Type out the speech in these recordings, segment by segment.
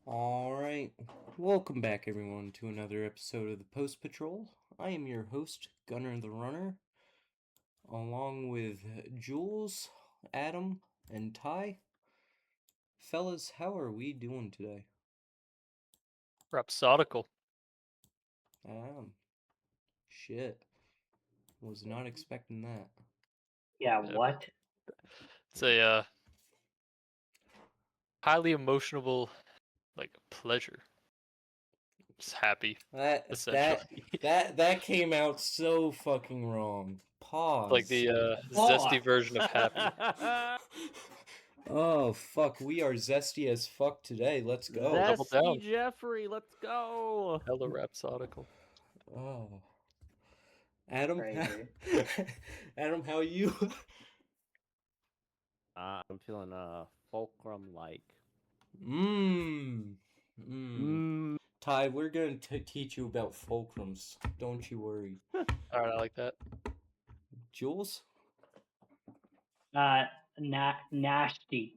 Alright, welcome back everyone to another episode of the Post Patrol. I am your host, Gunner the Runner, along with Jules, Adam, and Ty. Fellas, how are we doing today? Rhapsodical. Shit. Was not expecting that. Yeah, what? It's a highly emotional, pleasure. Just happy, essentially. That came out so fucking wrong. Pause. Like the zesty version of happy. Oh fuck, we are zesty as fuck today. Let's go. Double down. Zesty Jeffrey, let's go. Hella rhapsodical. Oh. Adam, Crazy. Adam, how are you? I'm feeling fulcrum-like. Ty, we're going to teach you about fulcrums. Don't you worry. Alright, I like that. Jules? Nasty.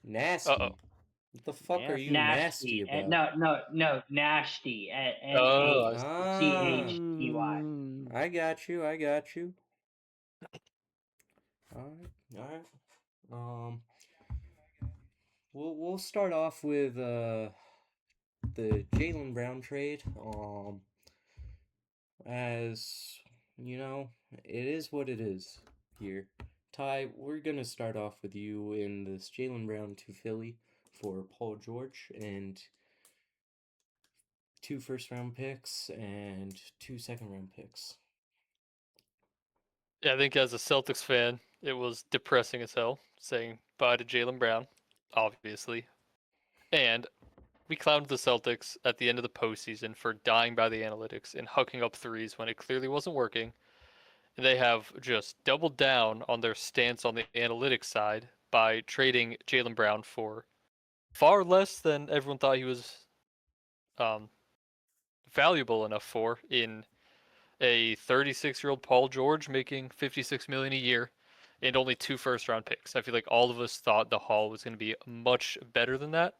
Nasty? Uh-oh. What the fuck are you Nasty. about? No, nasty. N-A-C-H-T-Y. I got you. Alright. We'll start off with the Jaylen Brown trade. As you know, it is what it is here. Ty, we're gonna start off with you in this Jaylen Brown to Philly for Paul George and 2 first-round picks and 2 second-round picks. Yeah, I think as a Celtics fan, it was depressing as hell saying bye to Jaylen Brown, obviously. And we clowned the Celtics at the end of the postseason for dying by the analytics and hucking up threes when it clearly wasn't working. And they have just doubled down on their stance on the analytics side by trading Jaylen Brown for far less than everyone thought he was valuable enough for in a 36-year-old Paul George making $56 million a year and only 2 first-round picks. I feel like all of us thought the haul was going to be much better than that,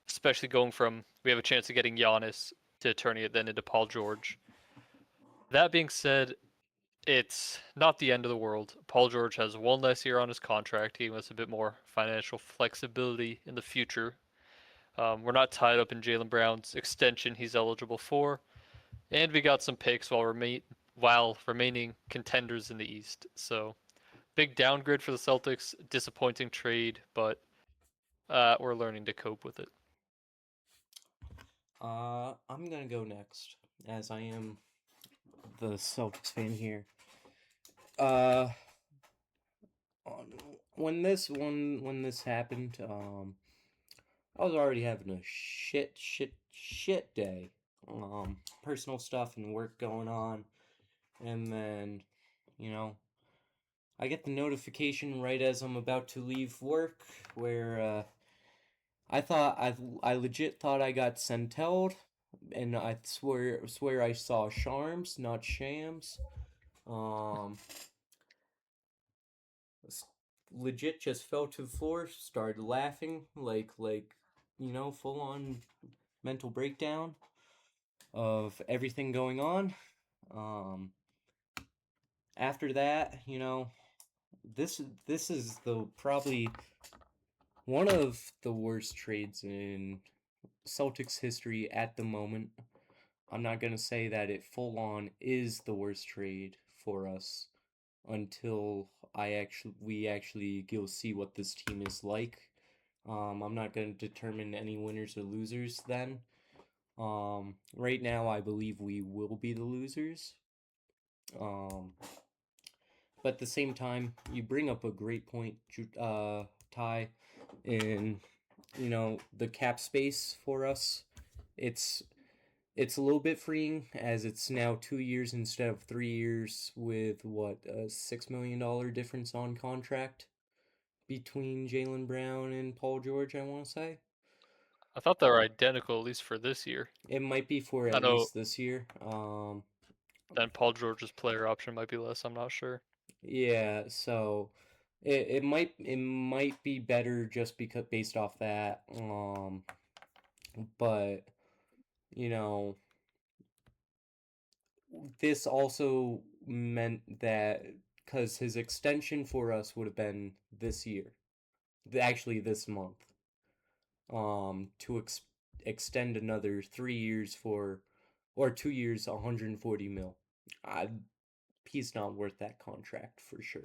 especially going from we have a chance of getting Giannis to turning it then into Paul George. That being said, it's not the end of the world. Paul George has 1 less year on his contract. He has a bit more financial flexibility in the future. We're not tied up in Jaylen Brown's extension he's eligible for. And we got some picks while remaining contenders in the East. So, big downgrade for the Celtics. Disappointing trade, but we're learning to cope with it. I'm gonna go next, as I am the Celtics fan here. When this happened, I was already having a shit day. Personal stuff and work going on, and then, I get the notification right as I'm about to leave work, where I legit thought I got centelled, and I swear I saw Charms, not Shams. Legit just fell to the floor, started laughing, like full on mental breakdown of everything going on. After that, this is the probably one of the worst trades in Celtics history at the moment. I'm not going to say that it full on is the worst trade for us until we actually go see what this team is like. I'm not going to determine any winners or losers then. Right now, I believe we will be the losers. But at the same time, you bring up a great point, Ty, in the cap space for us. It's a little bit freeing as it's now 2 years instead of 3 years with what a $6 million difference on contract between Jaylen Brown and Paul George. I want to say I thought they were identical, at least for this year. it might be for I at know. least this year. Then Paul George's player option might be less. I'm not sure. Yeah, so it might be better just because based off that. But you know, this also meant that because his extension for us would have been this year, actually this month, to extend another 3 years or 2 years, 140 mil. He's not worth that contract for sure.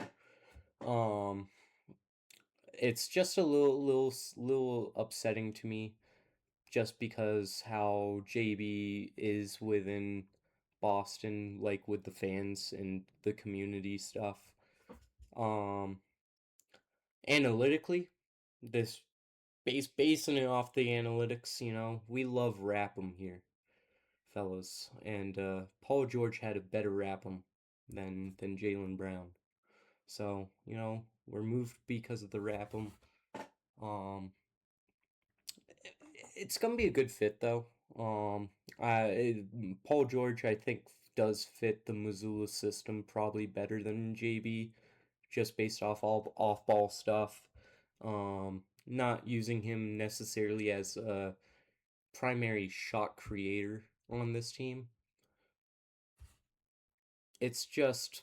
It's just a little upsetting to me, just because how JB is within Boston, like with the fans and the community stuff. Analytically, this basing it off the analytics, we love Rapham here, fellas, and Paul George had a better Rapham than Jaylen Brown. So, we're moved because of the Rapham. It's gonna be a good fit though. Paul George, I think, does fit the Missoula system probably better than JB, just based off all off-ball stuff. Not using him necessarily as a primary shot creator on this team. It's just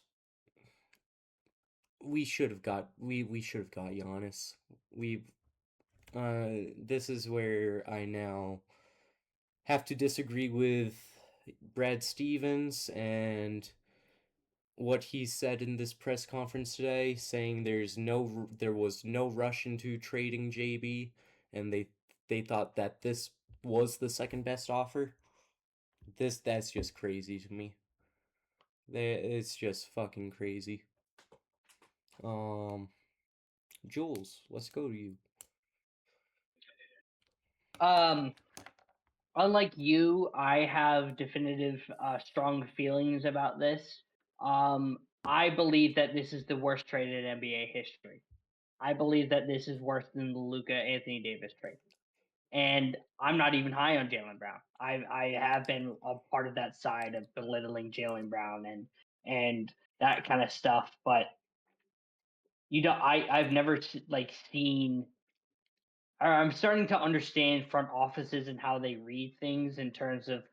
we should have got Giannis. This is where I now have to disagree with Brad Stevens and what he said in this press conference today, saying there was no rush into trading JB, and they thought that this was the second best offer. That's just crazy to me. It's just fucking crazy. Jules, let's go to you. Unlike you, I have definitive, strong feelings about this. I believe that this is the worst trade in NBA history. I believe that this is worse than the Luka Anthony Davis trade. And I'm not even high on Jaylen Brown. I have been a part of that side of belittling Jaylen Brown and that kind of stuff. But I've never seen. Or I'm starting to understand front offices and how they read things in terms of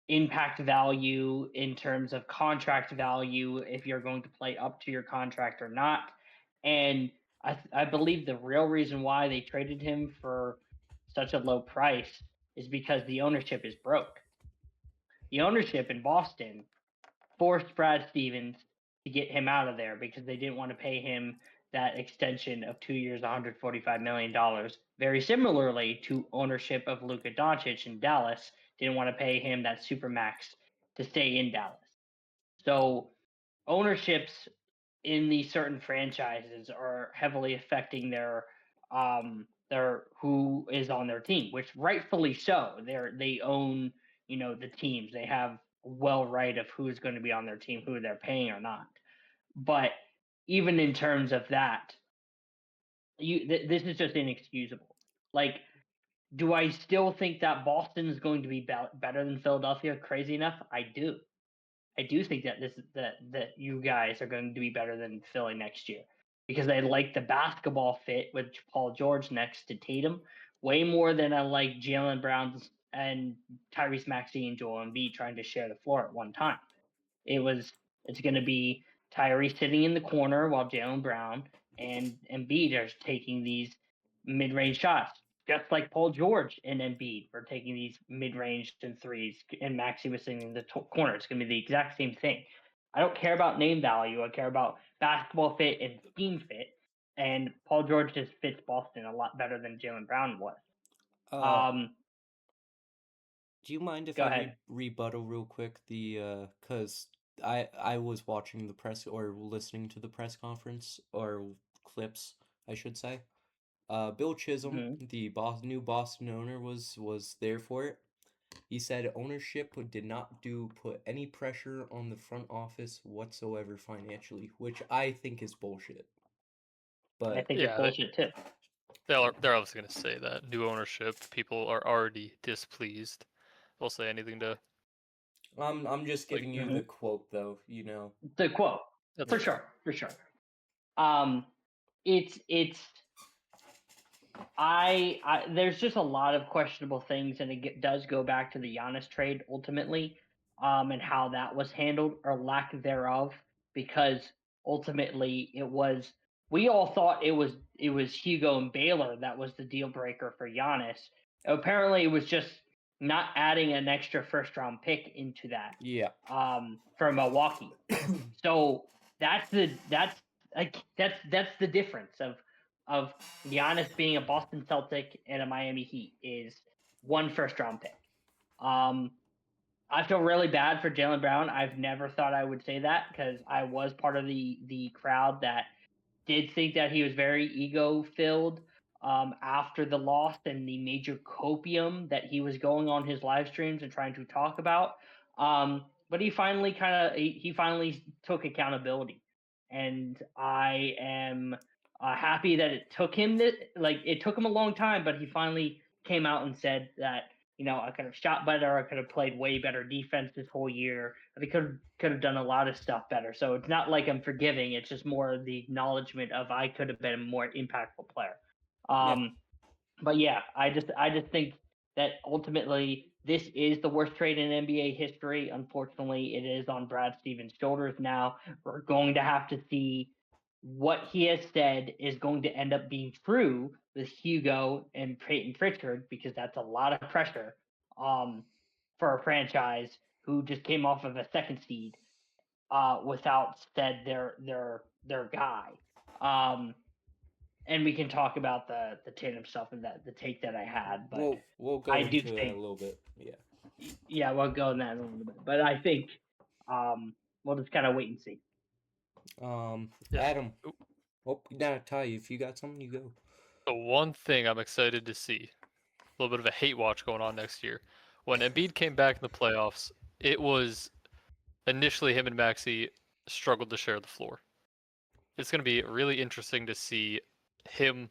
impact value, in terms of contract value, if you're going to play up to your contract or not. And I believe the real reason why they traded him for such a low price is because the ownership is broke. The ownership in Boston forced Brad Stevens to get him out of there because they didn't want to pay him that extension of 2 years, $145 million. Very similarly to ownership of Luka Doncic in Dallas, didn't want to pay him that supermax to stay in Dallas. So ownerships in these certain franchises are heavily affecting their who is on their team, which rightfully so. They own, the teams. They have well right of who's going to be on their team, who they're paying or not. But even in terms of that, this is just inexcusable. Like, do I still think that Boston is going to be better than Philadelphia? Crazy enough, I do. I do think that that you guys are going to be better than Philly next year because I like the basketball fit with Paul George next to Tatum way more than I like Jaylen Brown and Tyrese Maxey and Joel Embiid trying to share the floor at one time. It's going to be Tyrese sitting in the corner while Jaylen Brown and Embiid are taking these mid-range shots, just like Paul George and Embiid were taking these mid-range and threes, and Maxey was sitting in the corner. It's going to be the exact same thing. I don't care about name value. I care about basketball fit and scheme fit. And Paul George just fits Boston a lot better than Jaylen Brown was. Uh, do you mind if Go I ahead. rebuttal real quick? Cause I was watching the press or listening to the press conference or clips, I should say. Bill Chisholm, Mhm. the new Boston owner, was there for it. He said ownership did not put any pressure on the front office whatsoever financially, which I think is bullshit. I But think it's Yeah, bullshit too. they're obviously going to say that new ownership. People are already displeased. They'll say anything to I'm just like. giving you the Mhm. quote though, you know. The quote, That's for fair. sure, for sure. It's I there's just a lot of questionable things, and does go back to the Giannis trade ultimately, and how that was handled or lack thereof, because ultimately we all thought it was Hugo and Baylor that was the deal breaker for Giannis. Apparently, it was just not adding an extra first round pick into that Yeah. for Milwaukee. So that's the difference of Giannis being a Boston Celtic and a Miami Heat is one first round pick. Um, I feel really bad for Jaylen Brown. I've never thought I would say that because I was part of the crowd that did think that he was very ego filled after the loss and the major copium that he was going on his live streams and trying to talk about. But he finally took accountability, and I am happy that it took him a long time, but he finally came out and said that I could have shot better. I could have played way better defense this whole year. I could have done a lot of stuff better. So it's not like I'm forgiving. It's just more of the acknowledgement of I could have been a more impactful player. Yeah. But yeah, I just think that ultimately this is the worst trade in NBA history. Unfortunately, it is on Brad Stevens' shoulders now. We're going to have to see what he has said is going to end up being true with Hugo and Peyton Pritchard, because that's a lot of pressure for a franchise who just came off of a second seed without their guy. And we can talk about the tandem stuff and the take that I had, but We'll I go do into that a think, little bit. Yeah. yeah, we'll go in that in a little bit. But I think we'll just kind of wait and see. Yeah. Adam. Oh, nah, Ty, if you got something, you go. The one thing I'm excited to see, a little bit of a hate watch going on next year. When Embiid came back in the playoffs, it was initially him and Maxey struggled to share the floor. It's going to be really interesting to see him,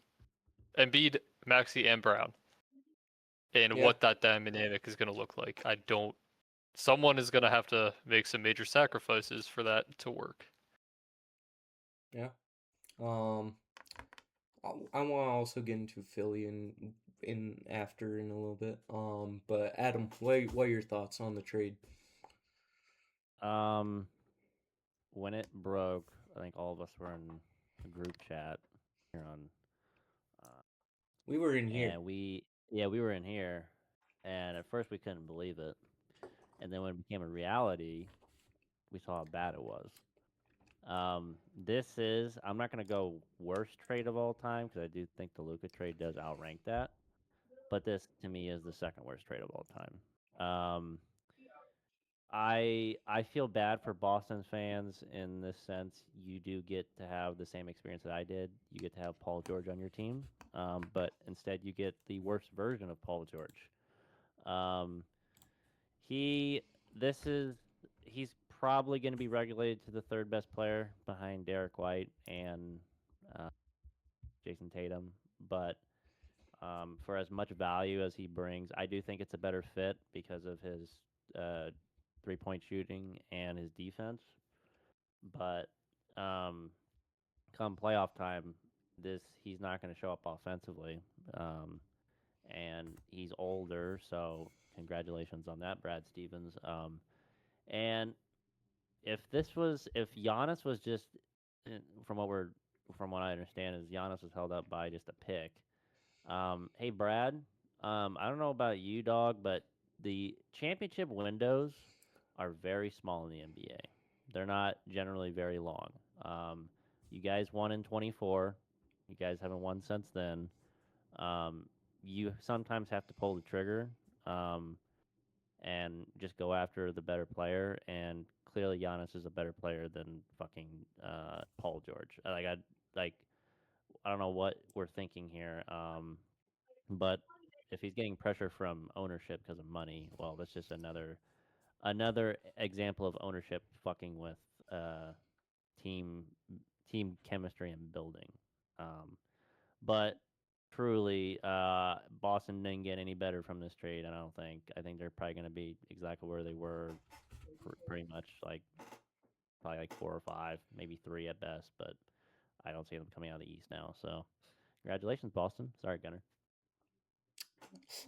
Embiid, Maxey, and Brown, and Yeah. what that dynamic is going to look like. Someone is going to have to make some major sacrifices for that to work. Yeah. Um, I want to also get into Philly in after in a little bit. But Adam, what are your thoughts on the trade? When it broke, I think all of us were in a group chat here on, uh, We were in here. and we were in here, and at first we couldn't believe it, and then when it became a reality, we saw how bad it was. This is I'm not gonna go worst trade of all time because I do think the Luka trade does outrank that, but this to me is the second worst trade of all time. I feel bad for Boston fans in this sense. You do get to have the same experience that I did. You get to have Paul George on your team, but instead you get the worst version of Paul George. Um, he this is he's probably going to be regulated to the third best player behind Derek White and uh, Jason Tatum, but for as much value as he brings, I do think it's a better fit because of his uh, 3-point shooting and his defense. But um, come playoff time, this he's not going to show up offensively, and he's older. So congratulations on that, Brad Stevens. And if Giannis was just from from what I understand is Giannis was held up by just a pick. Hey Brad, I don't know about you, dog, but the championship windows are very small in the NBA. They're not generally very long. You guys won in 24. You guys haven't won since then. You sometimes have to pull the trigger um, and just go after the better player. And clearly, Giannis is a better player than fucking Paul George. Like I don't know what we're thinking here. But if he's getting pressure from ownership because of money, well, that's just another example of ownership fucking with uh, team team chemistry and building. Um, but truly, Boston didn't get any better from this trade. I don't think. I think they're probably going to be exactly where they were, pretty much like probably like 4 or 5, maybe 3 at best. But I don't see them coming out of the East now. So congratulations, Boston. Sorry, Gunner.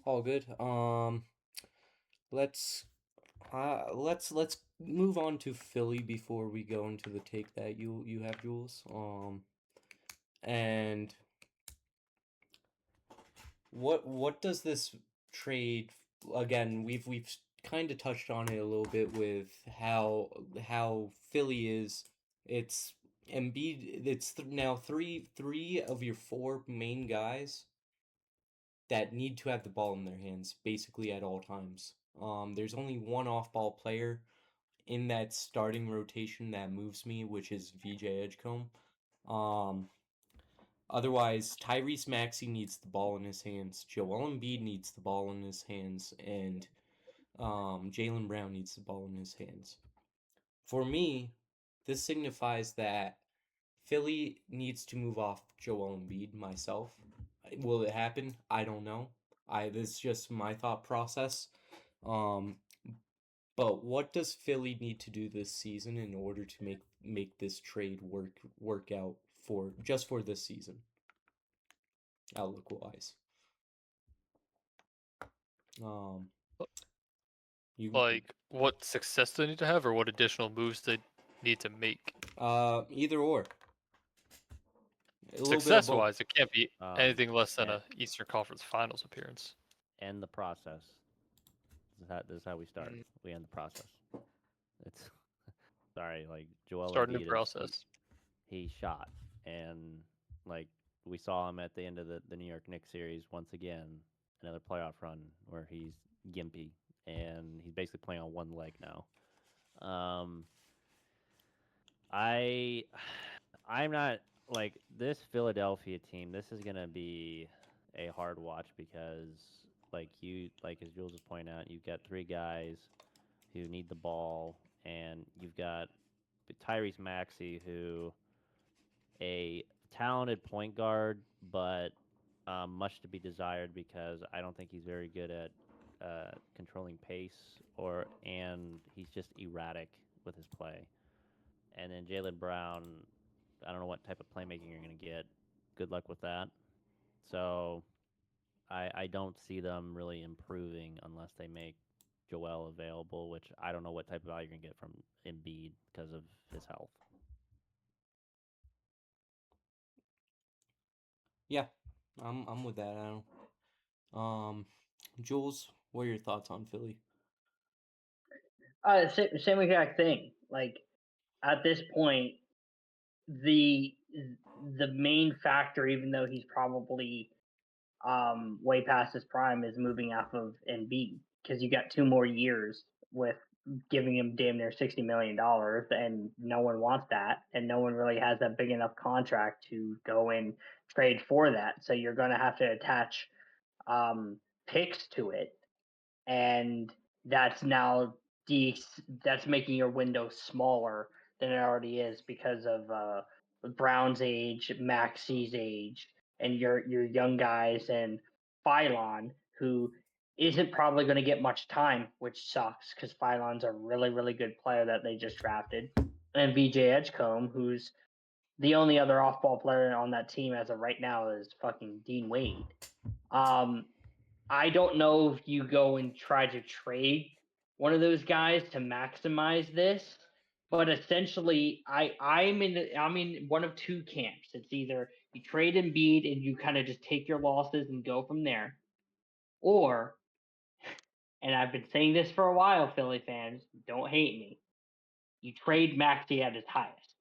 All good. Let's let's move on to Philly before we go into the take that you have, Jules. And what does this trade, again, we've kind of touched on it a little bit with how Philly is. It's Embiid. It's now three of your 4 main guys that need to have the ball in their hands basically at all times. There's only one off-ball player in that starting rotation that moves me, which is VJ Edgecombe. Um, Otherwise, Tyrese Maxey needs the ball in his hands. Joel Embiid needs the ball in his hands, and Jaylen Brown needs the ball in his hands. For me, this signifies that Philly needs to move off Joel Embiid. Myself, will it happen? I don't know. This is just my thought process. Um, but what does Philly need to do this season in order to make this trade work out for this season, outlook wise? Um, you Like, what success they need to have, or what additional moves they need to make? either or. A little bit of both. Success-wise, it can't be anything less than yeah. a Eastern Conference Finals appearance. End the process. This is how we start. Mm. We end the process. It's sorry, like Joel Start a new Embiid process. he shot, and like we saw him at the end of the New York Knicks series once again, another playoff run where he's gimpy and he's basically playing on one leg now. Um, I I'm not like this Philadelphia team. This is gonna be a hard watch because like as Jules was pointing out, you've got 3 guys who need the ball, and you've got Tyrese Maxey, who a talented point guard, but much to be desired because I don't think he's very good at controlling pace, and he's just erratic with his play. And then Jaylen Brown, I don't know what type of playmaking you're going to get. Good luck with that. So I don't see them really improving unless they make Joel available, which I don't know what type of value you're going to get from Embiid because of his health. Yeah, I'm with that. I don't. Jules, what are your thoughts on Philly? Same exact thing. Like at this point, the the main factor, even though he's probably way past his prime, is moving off of Embiid because you got 2 more years with giving him damn near $60 million, and no one wants that, and no one really has that big enough contract to go and trade for that. So you're going to have to attach um, picks to it, and that's now that's making your window smaller than it already is because of Brown's age, Maxey's age, and your young guys, and Phylon, who isn't probably going to get much time, which sucks because Phylon's a really good player that they just drafted, and VJ Edgecombe, who's the only other off-ball player on that team as of right now is fucking Dean Wade. I don't know if you go and try to trade one of those guys to maximize this, but essentially, I'm in one of 2 camps. It's either you trade Embiid and you kind of just take your losses and go from there, or, and I've been saying this for a while, Philly fans, don't hate me. you trade Maxey at his highest.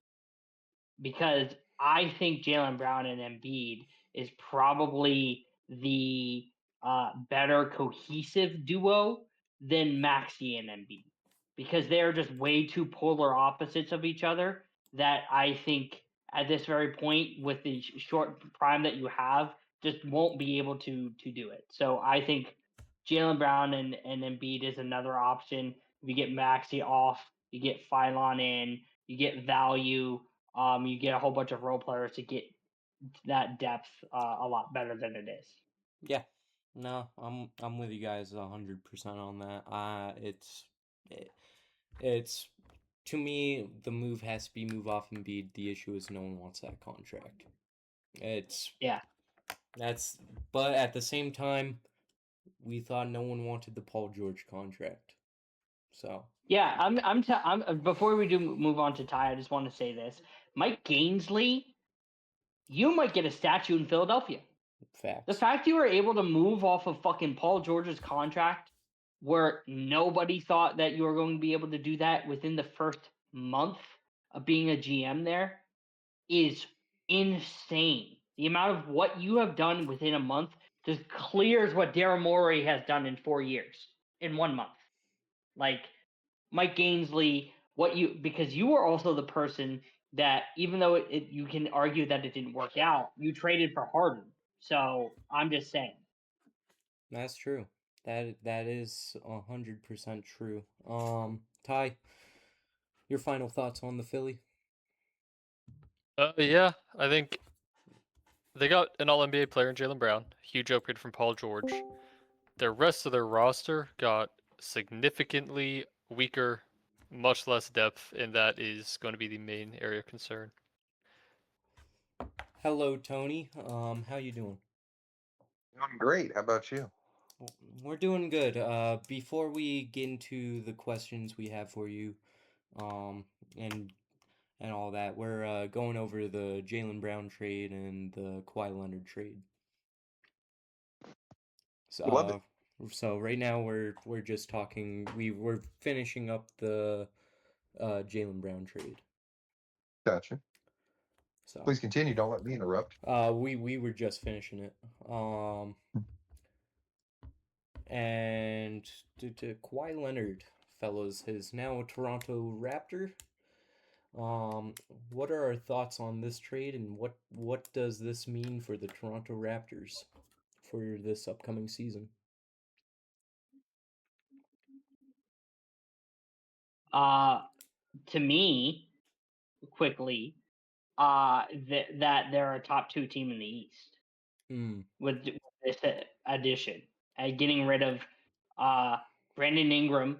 Because I think Jaylen Brown and Embiid is probably the better cohesive duo than Maxey and Embiid. Because they're just way too polar opposites of each other that I think at this very point, with the short prime that you have, just won't be able to do it. So I think Jaylen Brown and Embiid is another option. If you get Maxey off, you get Phylon in, you get value. You get a whole bunch of role players to get that depth a lot better than it is. Yeah, no, I'm with you guys 100% on that. It's to me the move has to be move off Embiid. The issue is no one wants that contract. But at the same time, we thought no one wanted the Paul George contract. So yeah, I'm before we do move on to Ty, I just want to say this: Mike Gainesley, you might get a statue in Philadelphia. facts. The fact you were able to move off of fucking Paul George's contract, where nobody thought that you were going to be able to do that within the first month of being a GM there, is insane. The amount of what you have done within a month just clears what Daryl Morey has done in 4 years in 1 month. Like Mike Gainesley, because you were also the person that, even though you can argue that it didn't work out, you traded for Harden. So I'm just saying. That's true. That is 100% true. Ty, your final thoughts on the Philly? Yeah, I think they got an All-NBA player in Jaylen Brown, huge upgrade from Paul George. The rest of their roster got significantly weaker, much less depth, and that is going to be the main area of concern. Hello, Tony. How you doing? Doing great. How about you? We're doing good. Before we get into the questions we have for you, and all that, we're going over the Jaylen Brown trade and the Kawhi Leonard trade. Love it. So right now we're just talking. We're finishing up the Jaylen Brown trade. Gotcha. So Please continue. Don't let me interrupt. we were just finishing it. And to Kawhi Leonard, fellas, is now a Toronto Raptor. What are our thoughts on this trade, and what does this mean for the Toronto Raptors for this upcoming season? To me, quickly, that they're a top 2 team in the East with this addition. Getting rid of Brandon Ingram,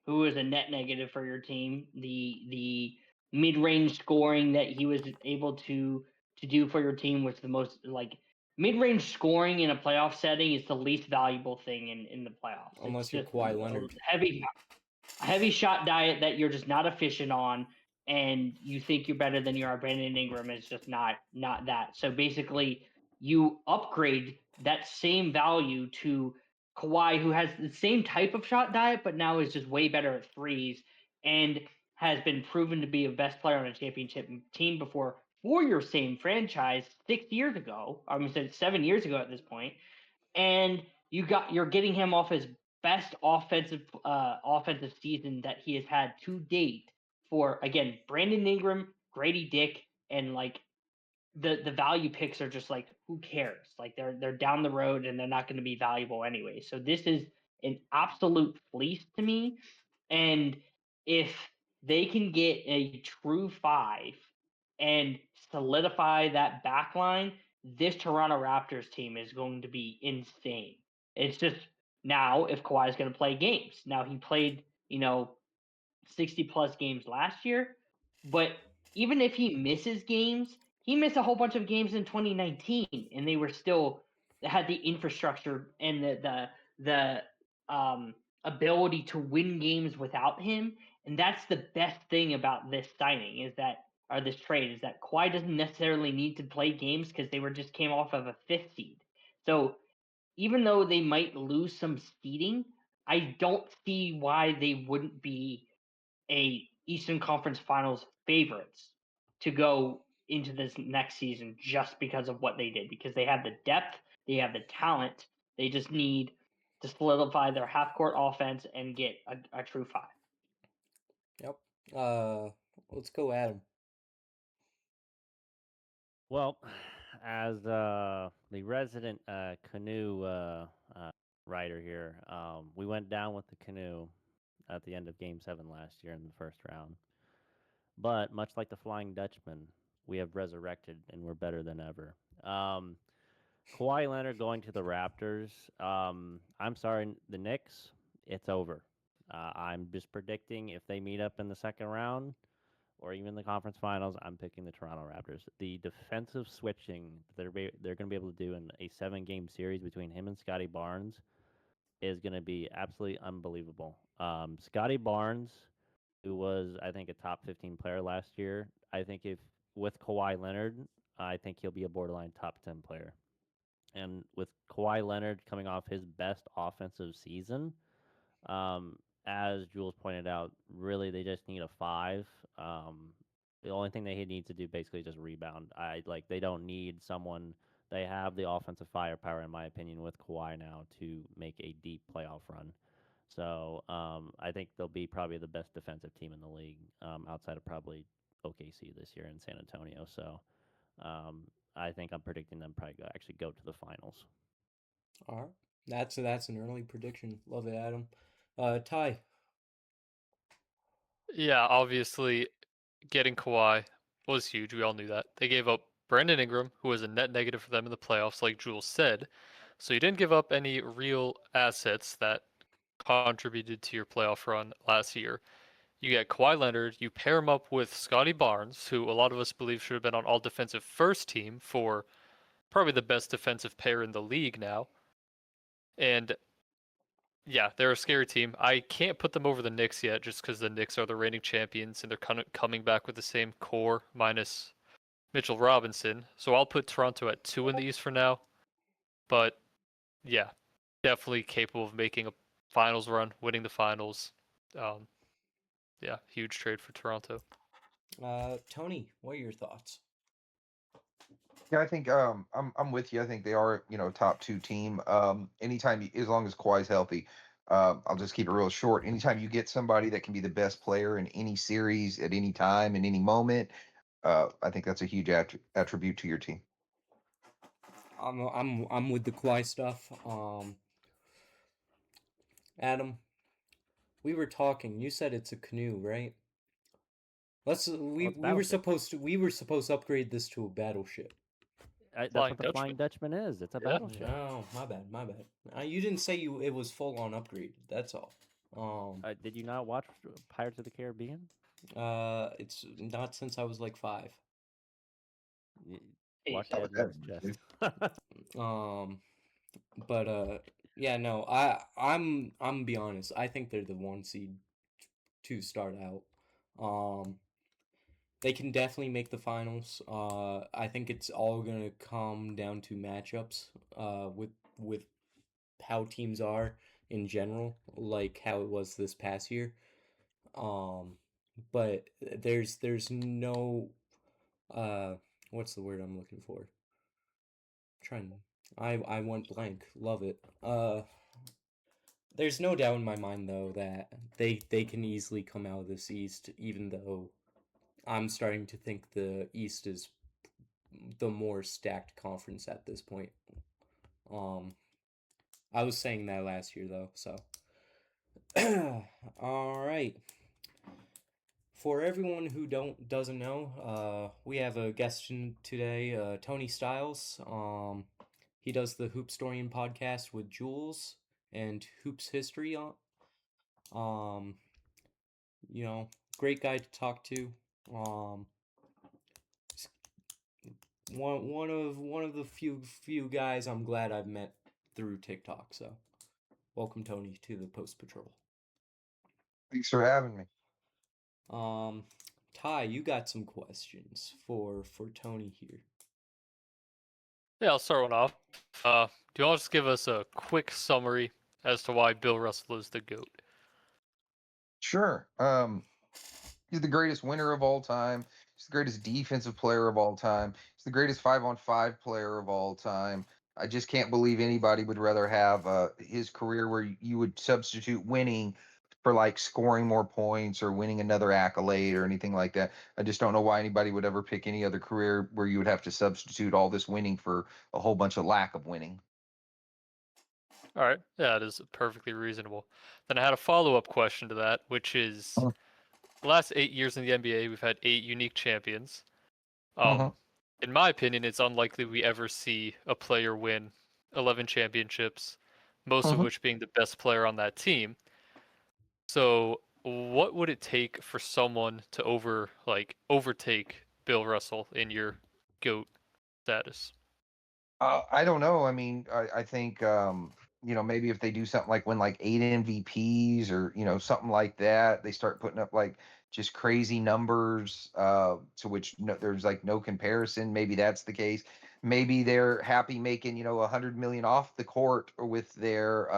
who is a net negative for your team. The mid-range scoring that he was able to do for your team was the most, like, mid-range scoring in a playoff setting is the least valuable thing in the playoffs. Unless you're Kawhi Leonard. Heavy shot diet that you're just not efficient on, and you think you're better than you are. Brandon Ingram is just not that. So basically, you upgrade that same value to Kawhi, who has the same type of shot diet, but now is just way better at threes and has been proven to be a best player on a championship team before for your same franchise 6 years ago. I mean, 7 years ago at this point, and you're getting him off his best offensive season that he has had to date for, again, Brandon Ingram, Grady Dick, and like the value picks are just like, who cares? Like they're down the road and they're not going to be valuable anyway. So this is an absolute fleece to me. And if they can get a true 5 and solidify that back line, this Toronto Raptors team is going to be insane. It's just, now if Kawhi is going to play games. Now he played, 60 plus games last year, but even if he misses games, he missed a whole bunch of games in 2019, and they were still had the infrastructure and the ability to win games without him. And that's the best thing about this signing this trade is that Kawhi doesn't necessarily need to play games because they just came off of a 5th seed. So even though they might lose some seeding, I don't see why they wouldn't be a Eastern Conference Finals favorites to go into this next season just because of what they did. Because they have the depth, they have the talent. They just need to solidify their half-court offense and get a true 5. Yep. Let's go, Adam. Well, as the resident canoe rider here, we went down with the canoe at the end of Game 7 last year in the first round. But much like the Flying Dutchman, we have resurrected and we're better than ever. Kawhi Leonard going to the Raptors. I'm sorry, the Knicks, it's over. I'm just predicting if they meet up in the second round or even the conference finals, I'm picking the Toronto Raptors. The defensive switching they're going to be able to do in a 7-game series between him and Scotty Barnes is going to be absolutely unbelievable. Scotty Barnes, who was, I think, a top 15 player last year, I think if with Kawhi Leonard, I think he'll be a borderline top 10 player. And with Kawhi Leonard coming off his best offensive season, as Jules pointed out, really they just need a 5. The only thing they need to do basically is just rebound. They don't need someone. They have the offensive firepower, in my opinion, with Kawhi now to make a deep playoff run. So I think they'll be probably the best defensive team in the league, outside of probably OKC this year in San Antonio. So I think I'm predicting them probably actually go to the finals. All right. That's an early prediction. Love it, Adam. Ty. Yeah, obviously, getting Kawhi was huge. We all knew that. They gave up Brandon Ingram, who was a net negative for them in the playoffs, like Jules said. So you didn't give up any real assets that contributed to your playoff run last year. You get Kawhi Leonard, you pair him up with Scotty Barnes, who a lot of us believe should have been on all defensive first team for probably the best defensive pair in the league now. And yeah, they're a scary team. I can't put them over the Knicks yet just because the Knicks are the reigning champions and they're coming back with the same core minus Mitchell Robinson. So I'll put Toronto at 2 in the East for now. But yeah, definitely capable of making a finals run, winning the finals. Yeah, huge trade for Toronto. Tony, what are your thoughts? Yeah, I think I'm with you. I think they are, top 2 team. Anytime, as long as Kawhi's healthy, I'll just keep it real short. Anytime you get somebody that can be the best player in any series at any time in any moment, I think that's a huge attribute to your team. I'm with the Kawhi stuff. Adam, we were talking. You said it's a canoe, right? We were supposed to upgrade this to a battleship. That's what the Flying Dutchman is. It's a battleship. Oh, my bad. You didn't say it was full on upgraded. That's all. Did you not watch Pirates of the Caribbean? It's not since I was like 5. Watch Edward's chest. But yeah, no, I'm gonna be honest. I think they're the 1 seed to start out. They can definitely make the finals. I think it's all gonna come down to matchups. With how teams are in general, like how it was this past year. But there's no what's the word I'm looking for? I went blank. Love it. There's no doubt in my mind though that they can easily come out of this East, even though I'm starting to think the East is the more stacked conference at this point. I was saying that last year though, so all right. For everyone who doesn't know, we have a guest today, Tony Styles. He does the Hoopstorian podcast with Jules and Hoops History on. Great guy to talk to. One of the few guys I'm glad I've met through TikTok. So, welcome Tony to the Post Patrol. Thanks for having me. Ty, you got some questions for Tony here. Yeah, I'll start one off. Do you want to just give us a quick summary as to why Bill Russell is the GOAT? Sure. He's the greatest winner of all time. He's the greatest defensive player of all time. He's the greatest 5-on-5 player of all time. I just can't believe anybody would rather have his career where you would substitute winning for like scoring more points or winning another accolade or anything like that. I just don't know why anybody would ever pick any other career where you would have to substitute all this winning for a whole bunch of lack of winning. All right. Yeah, it is perfectly reasonable. Then I had a follow-up question to that, which is the last 8 years in the NBA, we've had 8 unique champions. Uh-huh. In my opinion, it's unlikely we ever see a player win 11 championships, most of Uh-huh. which being the best player on that team. So, what would it take for someone to overtake Bill Russell in your GOAT status? I don't know. I mean, I think maybe if they do something like win like 8 MVPs or something like that, they start putting up like just crazy numbers to which there's like no comparison. Maybe that's the case. Maybe they're happy making 100 million off the court with their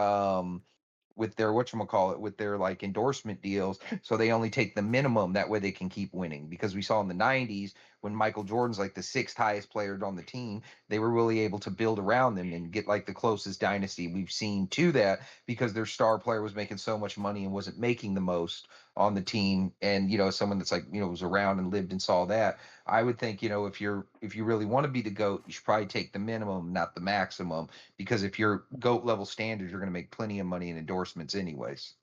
whatchamacallit, with their like endorsement deals, so they only take the minimum, that way they can keep winning. Because we saw in the 90s when Michael Jordan's like the sixth highest player on the team, they were really able to build around them and get like the closest dynasty we've seen to that, because their star player was making so much money and wasn't making the most on the team. And someone that's like was around and lived and saw that, I would think if you really want to be the GOAT, you should probably take the minimum, not the maximum, because if you're GOAT level standards, you're going to make plenty of money in endorsements anyways.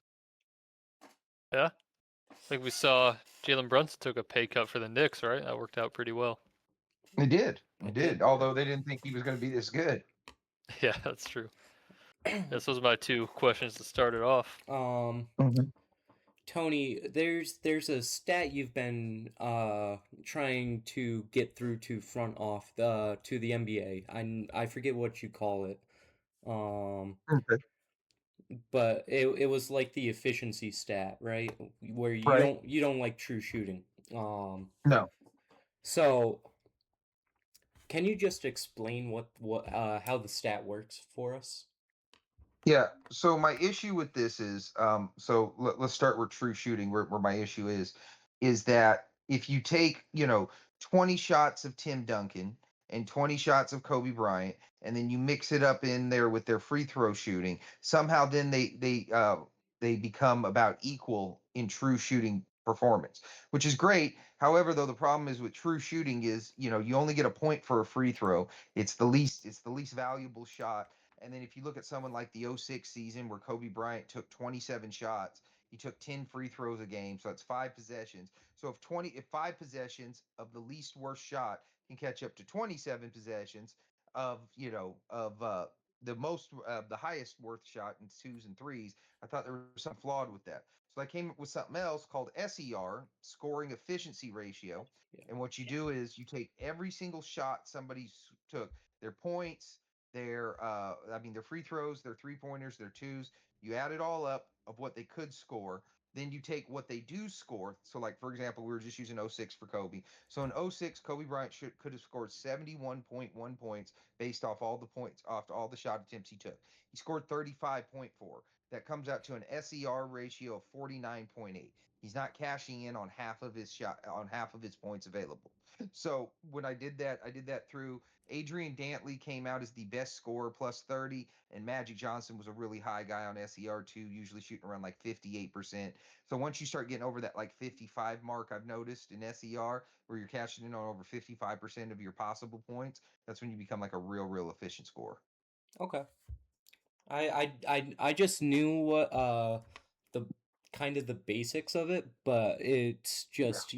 Yeah, like we saw Jalen Brunson took a pay cut for the Knicks, right? That worked out pretty well. It did. It It did. did. Although they didn't think he was going to be this good. Yeah, that's true. This was my 2 questions to start it off. Mhm. Tony, there's a stat you've been trying to get through to front off to the NBA. I forget what you call it. Um, Okay. but it was like the efficiency stat, right? Where Right. you don't like true shooting. Um, No. so can you just explain what how the stat works for us? Yeah. So my issue with this is, so let's start with true shooting, where my issue is that if you take, 20 shots of Tim Duncan and 20 shots of Kobe Bryant, and then you mix it up in there with their free throw shooting, somehow then they become about equal in true shooting performance, which is great. However, though, the problem is with true shooting is, you only get a point for a free throw. It's the least valuable shot. And then if you look at someone like the '06 season where Kobe Bryant took 27 shots, he took 10 free throws a game, so that's 5 possessions. So if 5 possessions of the least worst shot can catch up to 27 possessions of, the highest worth shot in twos and threes, I thought there was something flawed with that. So I came up with something else called SER, scoring efficiency ratio. Yeah. And what you do is you take every single shot somebody took, their points, their free throws, their 3 pointers, their twos. You add it all up of what they could score. Then you take what they do score. So, like for example, we were just using '06 for Kobe. So in '06, Kobe Bryant could have scored 71.1 points based off all the points, off all the shot attempts he took. He scored 35.4. That comes out to an SER ratio of 49.8. He's not cashing in on half of his points available. So when I did that through Adrian Dantley came out as the best scorer, plus 30, and Magic Johnson was a really high guy on SER2, usually shooting around like 58%. So once you start getting over that like 55 mark, I've noticed in SER, where you're cashing in on over 55% of your possible points, that's when you become like a real efficient scorer. Okay. I just knew what the kind of the basics of it, but it's Yeah. just,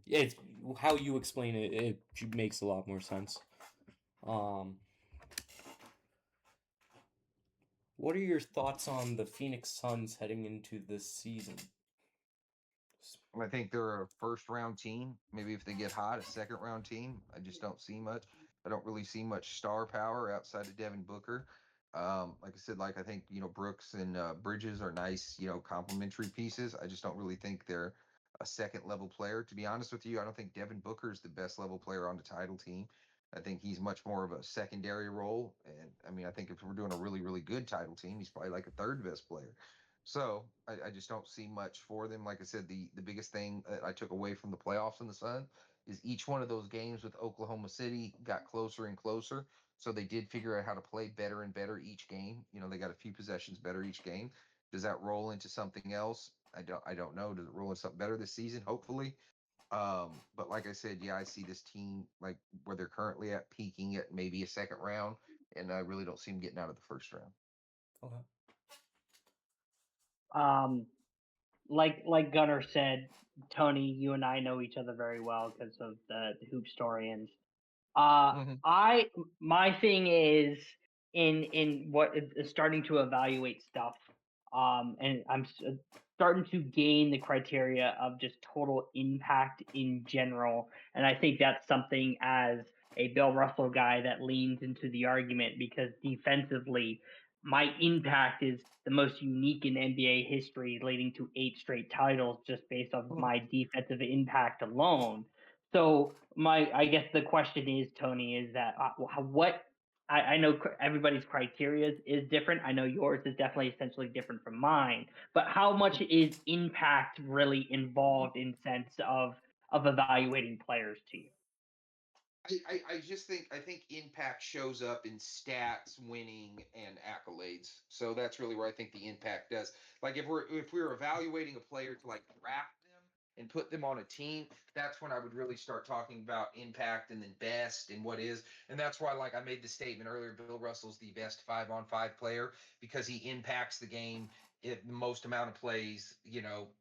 it's how you explain it, it makes a lot more sense. Um what are your thoughts on the Phoenix Suns heading into this season? I think they're a first round team. Maybe if they get hot, a second round team. I just don't see much. I don't really see much star power outside of Devin Booker. Like I said, like I think Brooks and Bridges are nice, complementary pieces. I just don't really think they're a second level player. To be honest with you, I don't think Devin Booker is the best level player on the title team. I think he's much more of a secondary role. And I mean, I think if we're doing a really good title team, he's probably like a third best player. So I just don't see much for them. Like I said, the biggest thing that I took away from the playoffs in the Sun is each one of those games with Oklahoma City got closer and closer. So they did figure out how to play better and better each game. They got a few possessions better each game. Does that roll into something else? I don't know. Does it roll into something better this season? Hopefully. But like I said, yeah, I see this team like where they're currently at peaking at maybe a second round, and I really don't see them getting out of the first round. Okay. Like Gunnar said, Tony, you and I know each other very well because of the hoop historians. Mhm. My thing is in what is starting to evaluate stuff, and I'm starting to gain the criteria of just total impact in general, and I think that's something as a Bill Russell guy that leans into the argument because defensively, my impact is the most unique in NBA history, leading to 8 straight titles just based on Mhm. my defensive impact alone. So I guess the question is, Tony, is that what I know everybody's criteria is different. I know yours is definitely essentially different from mine. But how much is impact really involved in sense of evaluating players to you? I just think impact shows up in stats, winning, and accolades. So that's really where I think the impact does. Like if we're evaluating a player to like draft them and put them on a team, that's when I would really start talking about impact and then best and what is. And that's why like I made the statement earlier, Bill Russell's the best 5-on-5 player because he impacts the game in the most amount of plays,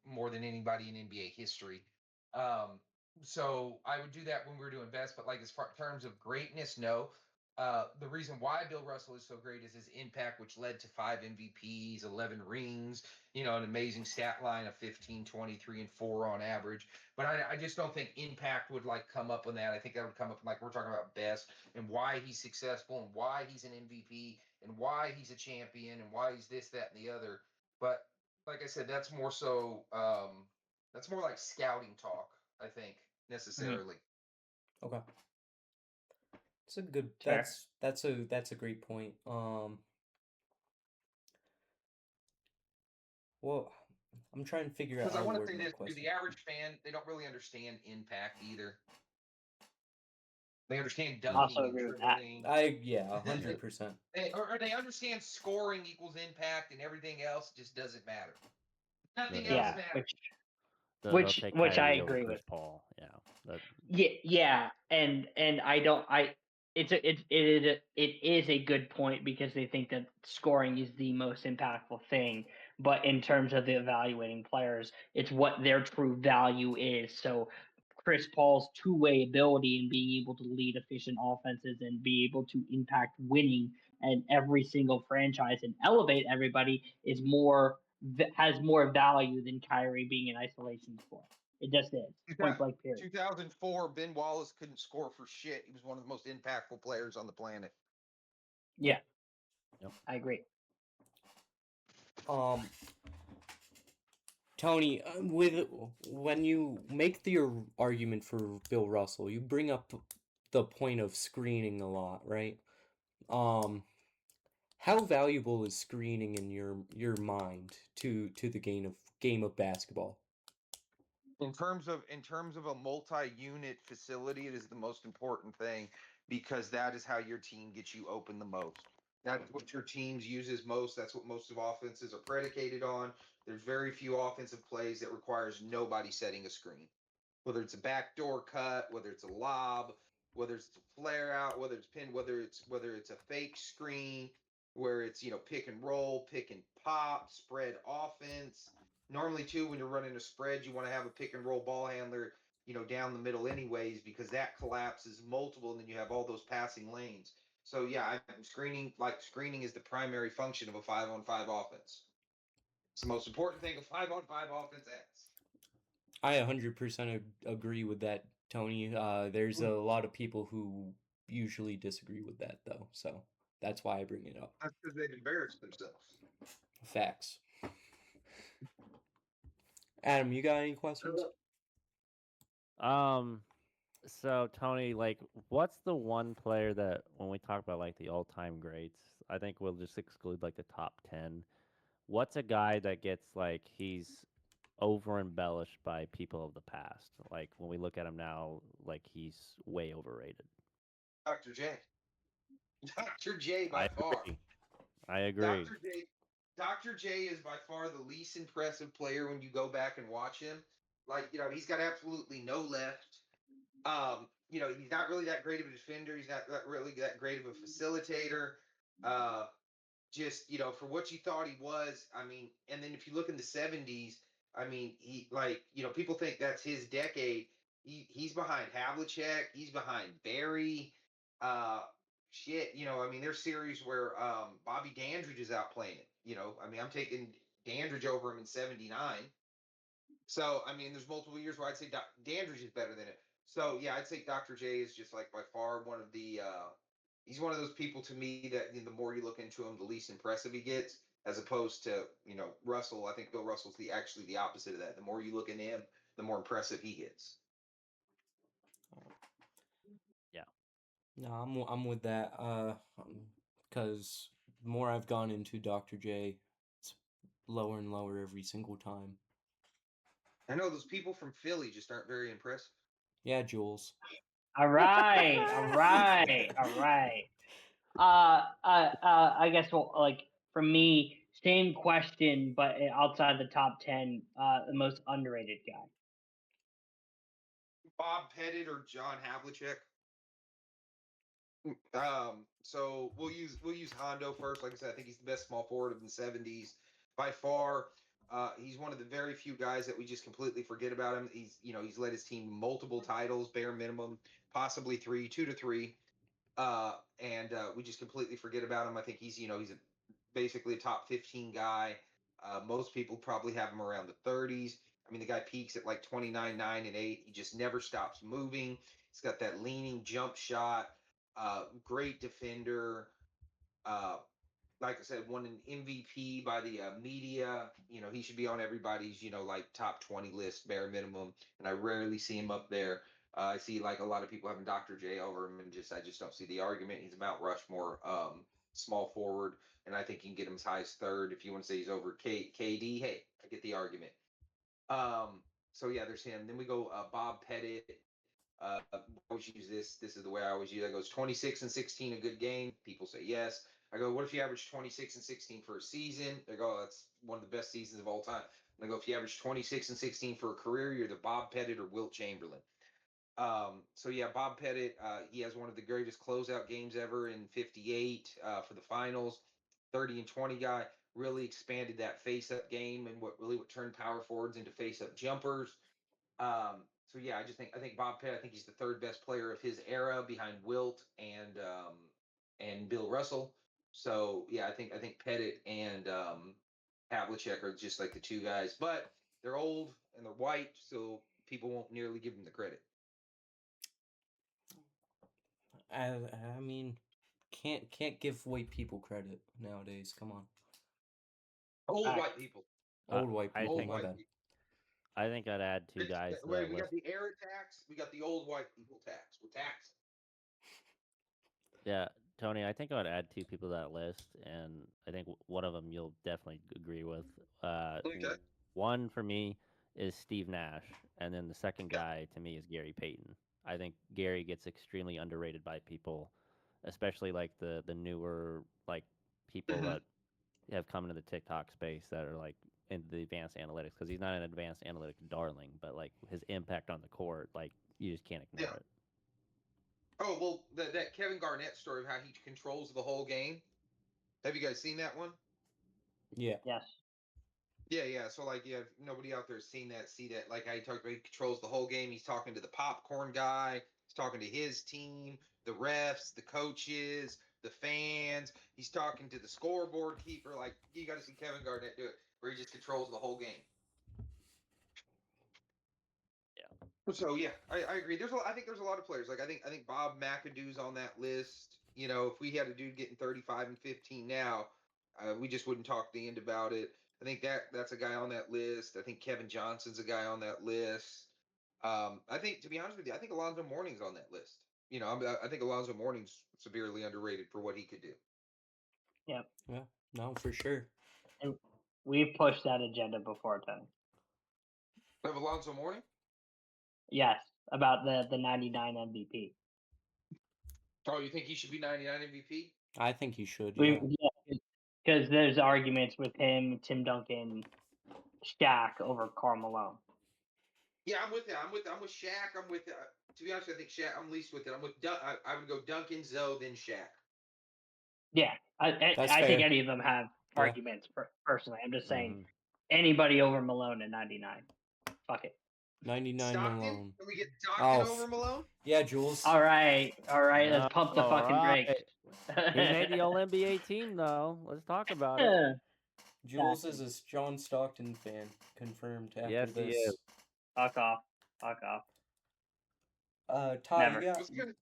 more than anybody in NBA history. Um, so I would do that when we are doing best, but like as far in terms of greatness, no. The reason why Bill Russell is so great is his impact, which led to 5 MVPs, 11 rings, an amazing stat line of 15, 23, and 4 on average. But I just don't think impact would like come up on that. I think that would come up like we're talking about best and why he's successful and why he's an MVP and why he's a champion and why he's this, that, and the other. But like I said, that's more so that's more like scouting talk, I think, Mhm. necessarily. Okay. It's a good. Fair. That's a great point. Well, I'm trying to figure out Because how I to want to word say my this to question. the average fan, they don't really understand impact either. They understand Yeah. Also dunking and agree with that. dribbling. Yeah, 100%. Or they understand scoring equals impact and everything else just doesn't matter. Nothing Yeah. else Yeah, matters. They'll take which I Kyrie over agree Chris with. Paul. Yeah. That, Yeah, and I don't it is a good point because they think that scoring is the most impactful thing, but in terms of the evaluating players, it's what their true value is. So Chris Paul's two-way ability and being able to lead efficient offenses and be able to impact winning and every single franchise and elevate everybody is has more value than Kyrie being an isolation scorer. It just is. Point blank period. 2004, Ben Wallace couldn't score for shit. He was one of the most impactful players on the planet. Yeah, yep. I agree. Um, Tony, with when you make your argument for Bill Russell, you bring up the point of screening a lot, right? Um, how valuable is screening in your mind to the game of basketball? In terms of a multi-unit facility, it is the most important thing because that is how your team gets you open the most. That's what your teams uses most. That's what most of offenses are predicated on. There's very few offensive plays that requires nobody setting a screen, whether it's a backdoor cut, whether it's a lob, whether it's a flare out, whether it's pin, whether it's a fake screen, where it's pick and roll, pick and pop, spread offense. Normally too, when you're running a spread, you want to have a pick and roll ball handler, down the middle anyways, because that collapses multiple, and then you have all those passing lanes. So yeah, I'm screening is the primary function of a 5-on-5 offense. It's the most important thing a 5-on-5 offense has. I 100% agree with that, Tony. There's a lot of people who usually disagree with that, though, so that's why I bring it up. That's because they've embarrassed themselves. Facts. Adam, you got any questions? Um. So Tony, like, what's the one player that when we talk about like the all-time greats, I think we'll just exclude like the top 10. what's a guy that gets like he's over embellished by people of the past? Like when we look at him now, like he's way overrated. Dr. J. Dr. J by I far. agree. I agree. Dr. J. Dr. J is by far the least impressive player when you go back and watch him. Like, he's got absolutely no left. He's not really that great of a defender. He's not really that great of a facilitator. Uh, just for what you thought he was. I mean, and then if you look in the '70s, I mean, he people think that's his decade. He's behind Havlicek. He's behind Barry. Uh, I mean, there's series where Bobby Dandridge is out playing it. I mean, I'm taking Dandridge over him in '79. So I mean, there's multiple years where I'd say Dandridge is better than it. So yeah, I'd say Dr. J is just like by far one of the. He's one of those people to me that the more you look into him, the least impressive he gets, as opposed to Russell. I think Bill Russell's actually the opposite of that. The more you look into him, the more impressive he gets. Yeah. No, I'm with that. Because the more I've gone into Dr. J, it's lower and lower every single time. I know those people from Philly just aren't very impressive. Yeah, Jules. All right, all right, all right. I guess for me, same question, but outside the top 10, the most underrated guy. Bob Pettit or John Havlicek. So we'll use Hondo first. Like I said, I think he's the best small forward of the '70s by far. He's one of the very few guys that we just completely forget about him. He's led his team multiple titles, bare minimum, possibly three, 2 to 3. And we just completely forget about him. I think basically a top 15 guy. Most people probably have him around the 30s. I mean, the guy peaks at like 29, 9, and 8. He just never stops moving. He's got that leaning jump shot. Great defender. Uh, like I said, won an MVP by the media. He should be on everybody's, like top 20 list, bare minimum. And I rarely see him up there. I see like a lot of people having Dr. J over him, and I just don't see the argument. He's a Mount Rushmore small forward, and I think you can get him as high as third. If you want to say he's over KD, hey, I get the argument. So yeah, there's him. Then we go Bob Pettit. I always use this. This is the way I always use it. I goes 26 and 16 a good game. People say yes. I go, what if you average 26 and 16 for a season? They go, that's one of the best seasons of all time. And I go, if you average 26 and 16 for a career, you're the Bob Pettit or Wilt Chamberlain. So yeah, Bob Pettit, he has one of the greatest closeout games ever in '58 for the finals. 30 and 20 guy really expanded that face-up game and what turned power forwards into face-up jumpers. So yeah, I think Bob Pitt. I think he's the third best player of his era behind Wilt and Bill Russell. So yeah, I think Pettit and Havlicek are just like the two guys, but they're old and they're white, so people won't nearly give them the credit. I mean, can't give white people credit nowadays. Come on, Old All right. white people. old white I people. Old think My white bad. people. I think I'd add two guys to Wait, that we got list. the air tax. We got the old white people tax. We're taxing. Yeah, Tony, I think I would add two people to that list, and I think one of them you'll definitely agree with. Okay. One for me is Steve Nash, and then the second Yeah. guy to me is Gary Payton. I think Gary gets extremely underrated by people, especially like the newer like people Mhm. that have come into the TikTok space that are like into the advanced analytics because he's not an advanced analytic darling, but like his impact on the court, like you just can't ignore Yeah. it. Oh well, that Kevin Garnett story of how he controls the whole game. Have you guys seen that one? Yeah. Yes. Yeah, yeah. So like, yeah, if nobody out there has seen that. See that, like how he talked about he controls the whole game. He's talking to the popcorn guy. He's talking to his team, the refs, the coaches, the fans. He's talking to the scoreboard keeper. Like you got to see Kevin Garnett do it, where he just controls the whole game. Yeah. So yeah, I agree. I think there's a lot of players. Like I think Bob McAdoo's on that list. If we had a dude getting 35 and 15 now, we just wouldn't talk the end about it. I think that's a guy on that list. I think Kevin Johnson's a guy on that list. I think, to be honest with you, I think Alonzo Mourning's on that list. I think Alonzo Mourning's severely underrated for what he could do. Yeah. Yeah. No, for sure. And We've pushed that agenda before, Tony. Of Alonzo Mourning? Yes, about the 99 MVP. Oh, you think he should be 99 MVP? I think he should. Yeah. Because there's arguments with him, Tim Duncan, Shaq over Karl Malone. Yeah, I'm with it. I'm with Shaq. I'm with. To be honest, I think Shaq. I'm least with it. I'm with. I would go Duncan, Zoe, then Shaq. Yeah, I That's think fair. any of them have Yeah. arguments. Personally, I'm just saying Mhm. anybody over Malone at 99. Fuck it. 99 Stockton? Malone. Can we get Stockton Oh, over Malone? Yeah, Jules. All right. Let's pump the fucking Alright. brakes. He made the All NBA team, though. Let's talk about it. Jules is a John Stockton fan. Confirmed after Yes, this. he is. Fuck off. Fuck off. Ty, Never. you got.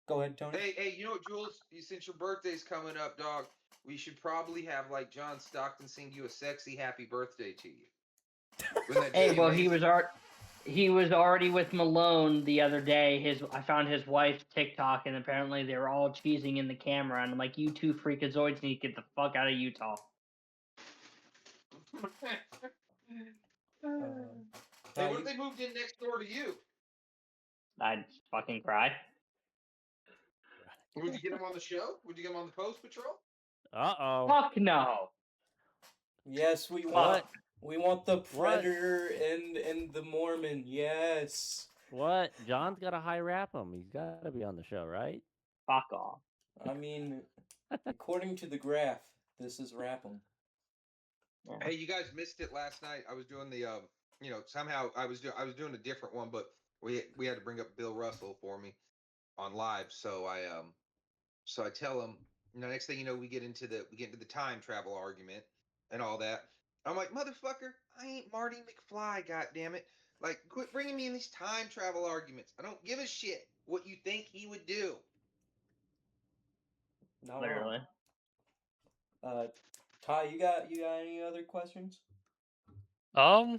Go ahead, Tony. Hey, you know what, Jules? Since your birthday's coming up, dog, we should probably have like John Stockton sing you a sexy happy birthday to you. Wouldn't that Hey, be well, amazing? he was already with Malone the other day. I found his wife's TikTok, and apparently they were all cheesing in the camera. And I'm like, you two freakazoids need to get the fuck out of Utah. Hey, what if they moved in next door to you? I'd fucking cry. Would you get him on the show? Would you get him on the Post Patrol? Uh-oh. Fuck no. Yes, we want. We want the Predator and the Mormon. Yes. What? John's got to high rap him. He's got to be on the show, right? Fuck off. I mean, according to the graph, this is Rapham. Hey, you guys missed it last night. I was doing the somehow I was doing a different one, but we had to bring up Bill Russell for me on live. So I tell him, next thing you know, we get into the time travel argument and all that. I'm like, motherfucker, I ain't Marty McFly, goddammit. Like, quit bringing me in these time travel arguments. I don't give a shit what you think he would do. Not Literally. Ty, you got any other questions? I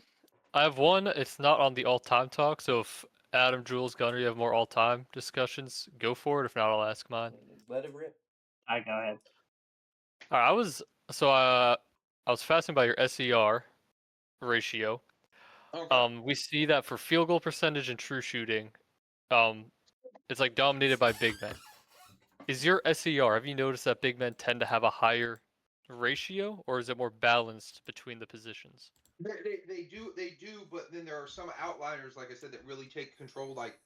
have one. It's not on the all-time talk, so if Adam, Jules, Gunner, you have more all-time discussions, go for it. If not, I'll ask mine. Let it rip. I go ahead. All right, I was fascinated by your SER ratio. Okay. We see that for field goal percentage and true shooting, it's like dominated by big men. Is your SER? Have you noticed that big men tend to have a higher ratio, or is it more balanced between the positions? They do, but then there are some outliers, like I said, that really take control, like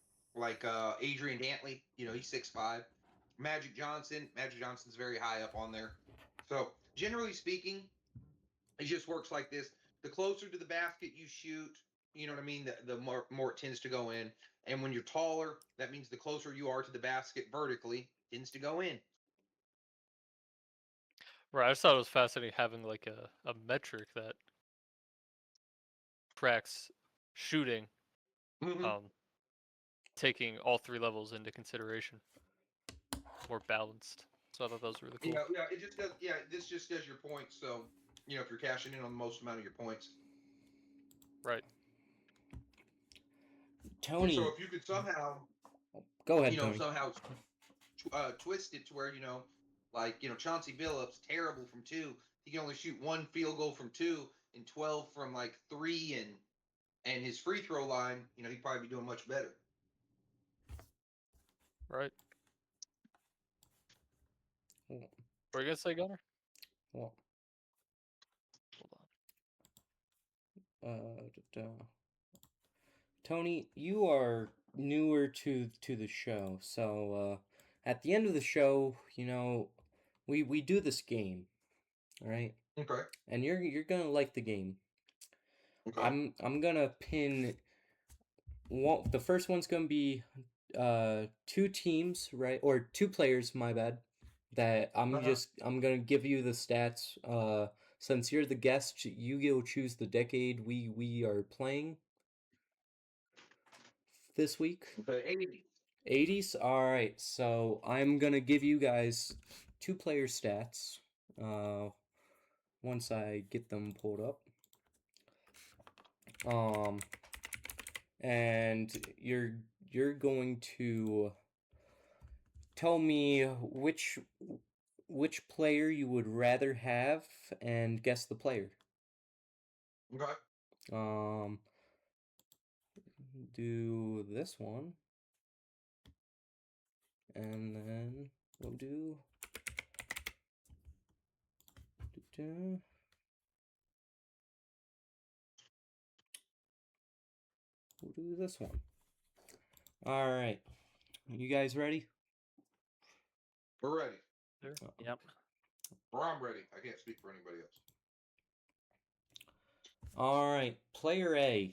Adrian Dantley. He's 6'5". Magic Johnson's very high up on there. So generally speaking, it just works like this: the closer to the basket you shoot, you know what I mean, the more it tends to go in. And when you're taller, that means the closer you are to the basket vertically, tends to go in. Right. I just thought it was fascinating having like a metric that tracks shooting, Mm-hmm. taking all three levels into consideration. More balanced. So I thought that was really cool. Yeah, it just does. Yeah, this just does your points. So if you're cashing in on the most amount of your points, Right. Tony. So if you could somehow, go ahead, Tony. somehow twist it to where Chauncey Billups, terrible from 2. He can only shoot 1 field goal from 2 and 12 from like 3, and his free throw line, he'd probably be doing much better. Right. What were you gonna say, Gunner? Well, hold on. Tony, you are newer to the show, so at the end of the show, we do this game, all right? Okay. And you're gonna like the game. Okay. I'm gonna pin one. The first one's gonna be 2 teams, right? Or 2 players, my bad. That I'm gonna give you the stats. Since you're the guest, you will choose the decade we are playing this week. The 80s. 80s? Alright, so I'm gonna give you guys 2 player stats. Once I get them pulled up. And you're going to tell me which which player you would rather have and guess the player. Okay. Do this one. And then we'll do this one. All right. You guys ready? We're ready. Sure. Yep. Or I'm ready. I can't speak for anybody else. All right. Player A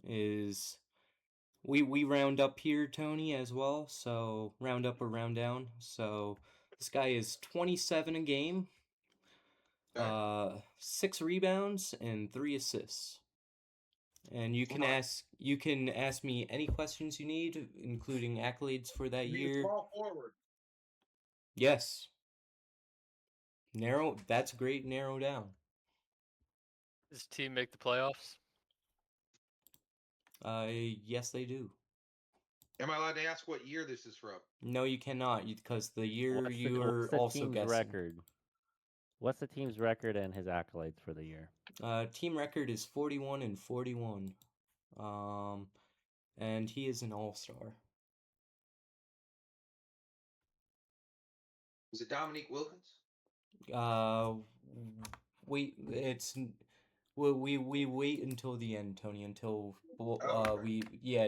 is we round up here, Tony, as well. So round up or round down. So this guy is 27 a game. Okay. 6 rebounds and 3 assists. And you can ask me any questions you need, including accolades for that year. Small forward. Yes. That's great. Narrow down. Does his team make the playoffs? Yes, they do. Am I allowed to ask what year this is from? No, you cannot, because the year What's you the, are what's the also team's guessing. record? What's the team's record and his accolades for the year? Team record is 41 and 41. And he is an all-star. Is it Dominique Wilkins? Wait, we wait until the end, Tony. Until Okay.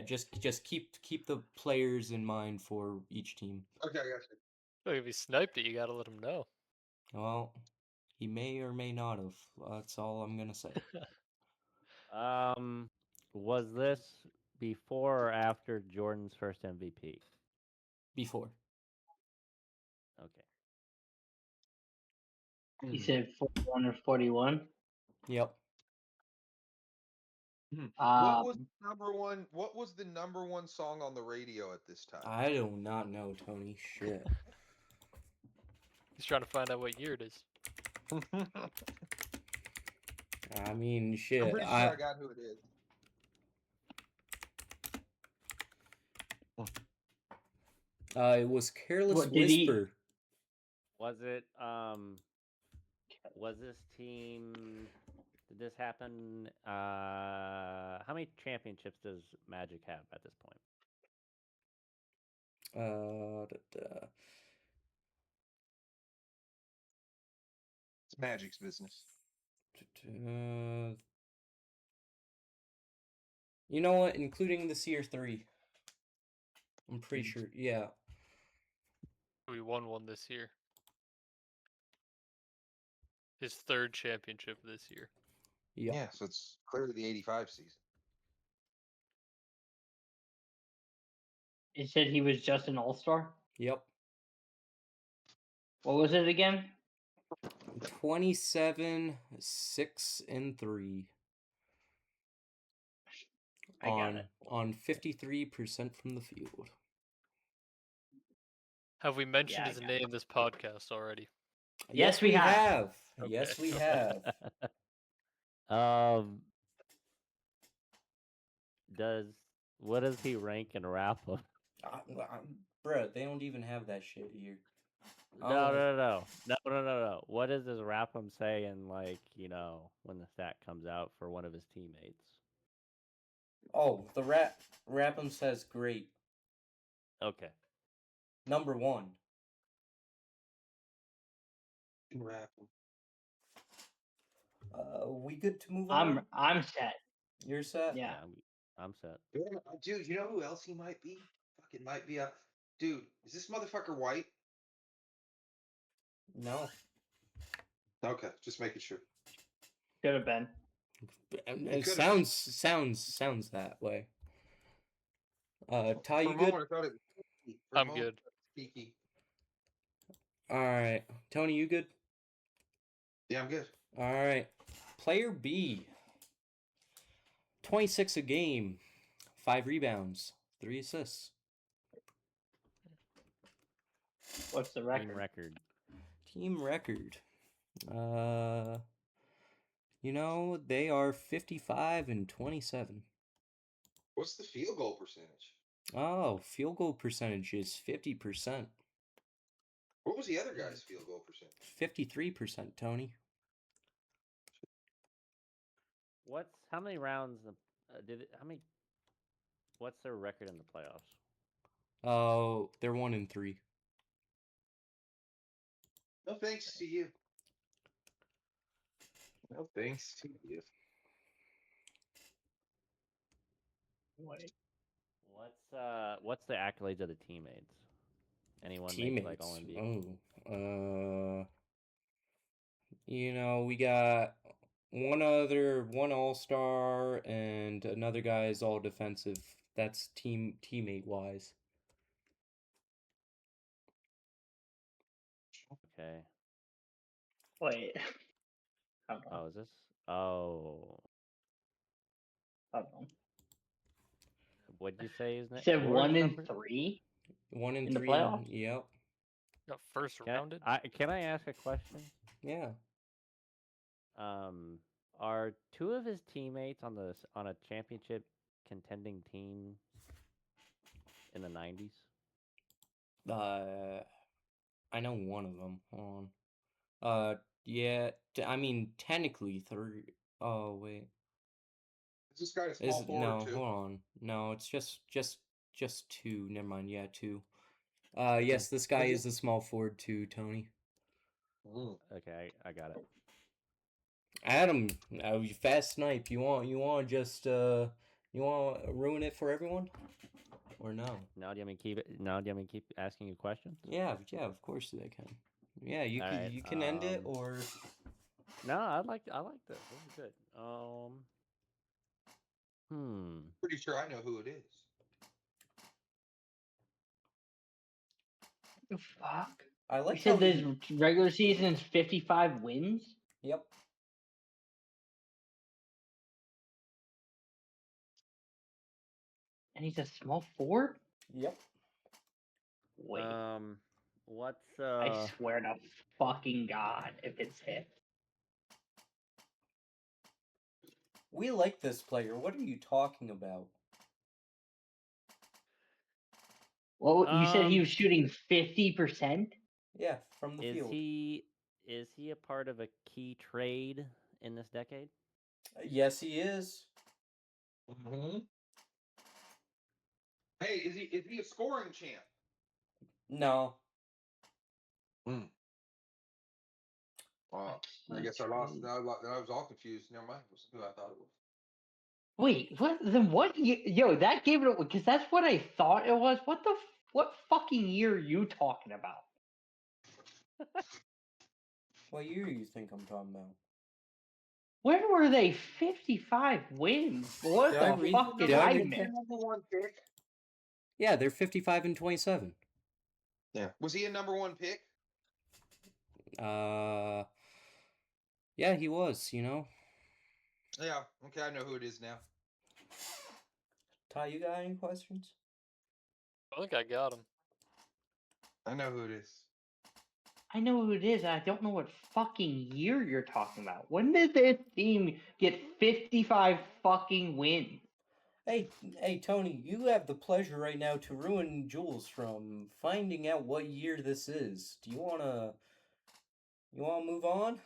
just keep the players in mind for each team. Okay, I got you. Look, if he sniped it, you gotta let him know. Well, he may or may not have. That's all I'm gonna say. Was this before or after Jordan's first MVP? Before. Okay. He said 41 or 41. Yep. What was the number one song on the radio at this time? I do not know, Tony. Shit. He's trying to find out what year it is. I mean, shit. I'm pretty sure I got who it is. It was Careless What, did he- Whisper. Was it was this team did this happen how many championships does Magic have at this point? It's Magic's business. You know what? Including this year 3. I'm pretty sure. Yeah. We won one this year. His 3rd championship this year. Yep. Yeah, so it's clearly the 85 season. It said he was just an all-star? Yep. What was it again? 27, 6, and 3. I got it. On 53% from the field. Have we mentioned Yeah, I his got name this podcast already? Yes, we have. Okay. Yes, we have. What does he rank in rap? Bruh, they don't even have that shit here. No. What does his Rapham say in, like, when the stat comes out for one of his teammates? Oh, the Rapham says great. Okay. Number 1. We good to move on? I'm set. You're set? Yeah. I'm set. Dude, you know who else he might be? Fucking might be a dude. Is this motherfucker white? No. Okay, just making sure. Could have been. It sounds that way. Ty, you good? I'm good. Kiki. All right. Tony, you good? Yeah, I'm good. All right. Player B. 26 a game, 5 rebounds, 3 assists. What's the record? Team record. They are 55 and 27. What's the field goal percentage? Oh, field goal percentage is 50%. What was the other guy's field goal percent? 53%, Tony. How many rounds what's their record in the playoffs? Oh, they're 1-3. No thanks to you. No thanks to you. Wait. What's the accolades of the teammates? Anyone make like all NBA? We got one all-star and another guy is all defensive. That's teammate wise. Okay. Wait. Hold on. Oh, is this? Oh, Hold on. what'd you say his name? You said 1-3 1 and in the 3. playoffs? Yep. Got first Can rounded. can I ask a question? Yeah. Are two of his teammates on a championship contending team in the 90s? I know one of them. Hold on. Yeah. I mean, technically 3. Oh wait. Is this guy a small forward No? too? Hold on. No, it's just 2. Never mind. Yeah, 2. Yes, this guy is a small forward too, Tony. Okay, I got it. Adam, fast snipe. You want just you want to ruin it for everyone, or no? Now do you want me to keep it? Now do you want me to keep asking you questions? Yeah, of course they can. Yeah, you All can right, you can end it or. No, I like this. This is good. Pretty sure I know who it is. What the fuck? I You like said how this regular season is 55 wins? Yep. And he's a small forward? Yep. Wait. What's I swear to fucking God if it's him. We like this player. What are you talking about? Well, you said he was shooting 50%? Yeah, from the field. Is he a part of a key trade in this decade? Yes, he is. Mm-hmm. Hey, is he a scoring champ? No. Wow. I guess I lost. I was all confused. Never mind. It was who I thought it was. Wait, what? Then what? Yo, that gave it because that's what I thought it was. What fucking year are you talking about? What year do you think I'm talking about? When were they 55 wins? What Did I the read- fuck did did I I read miss? that? Number 1 pick. Yeah, they're 55 and 27. Yeah. Was he a number 1 pick? Yeah, he was. Yeah. Okay, I know who it is now. Ty, you got any questions? I think I got him. I know who it is. I know who it is. I don't know what fucking year you're talking about. When did this team get 55 fucking wins? Hey, Tony, you have the pleasure right now to ruin Jules from finding out what year this is. Do you wanna move on?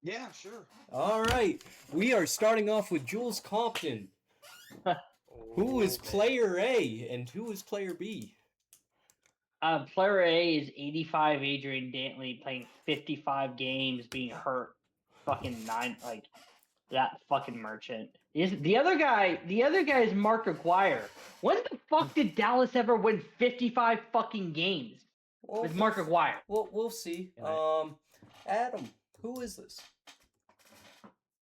Yeah, sure. All right, we are starting off with Jules Compton. Who is player A and who is player B? Player A is 85 Adrian Dantley playing 55 games, being hurt, fucking 9 like that fucking merchant. The other guy is Mark Aguirre. When the fuck did Dallas ever win 55 fucking games with Mark Aguirre? We'll see. Adam, who is this?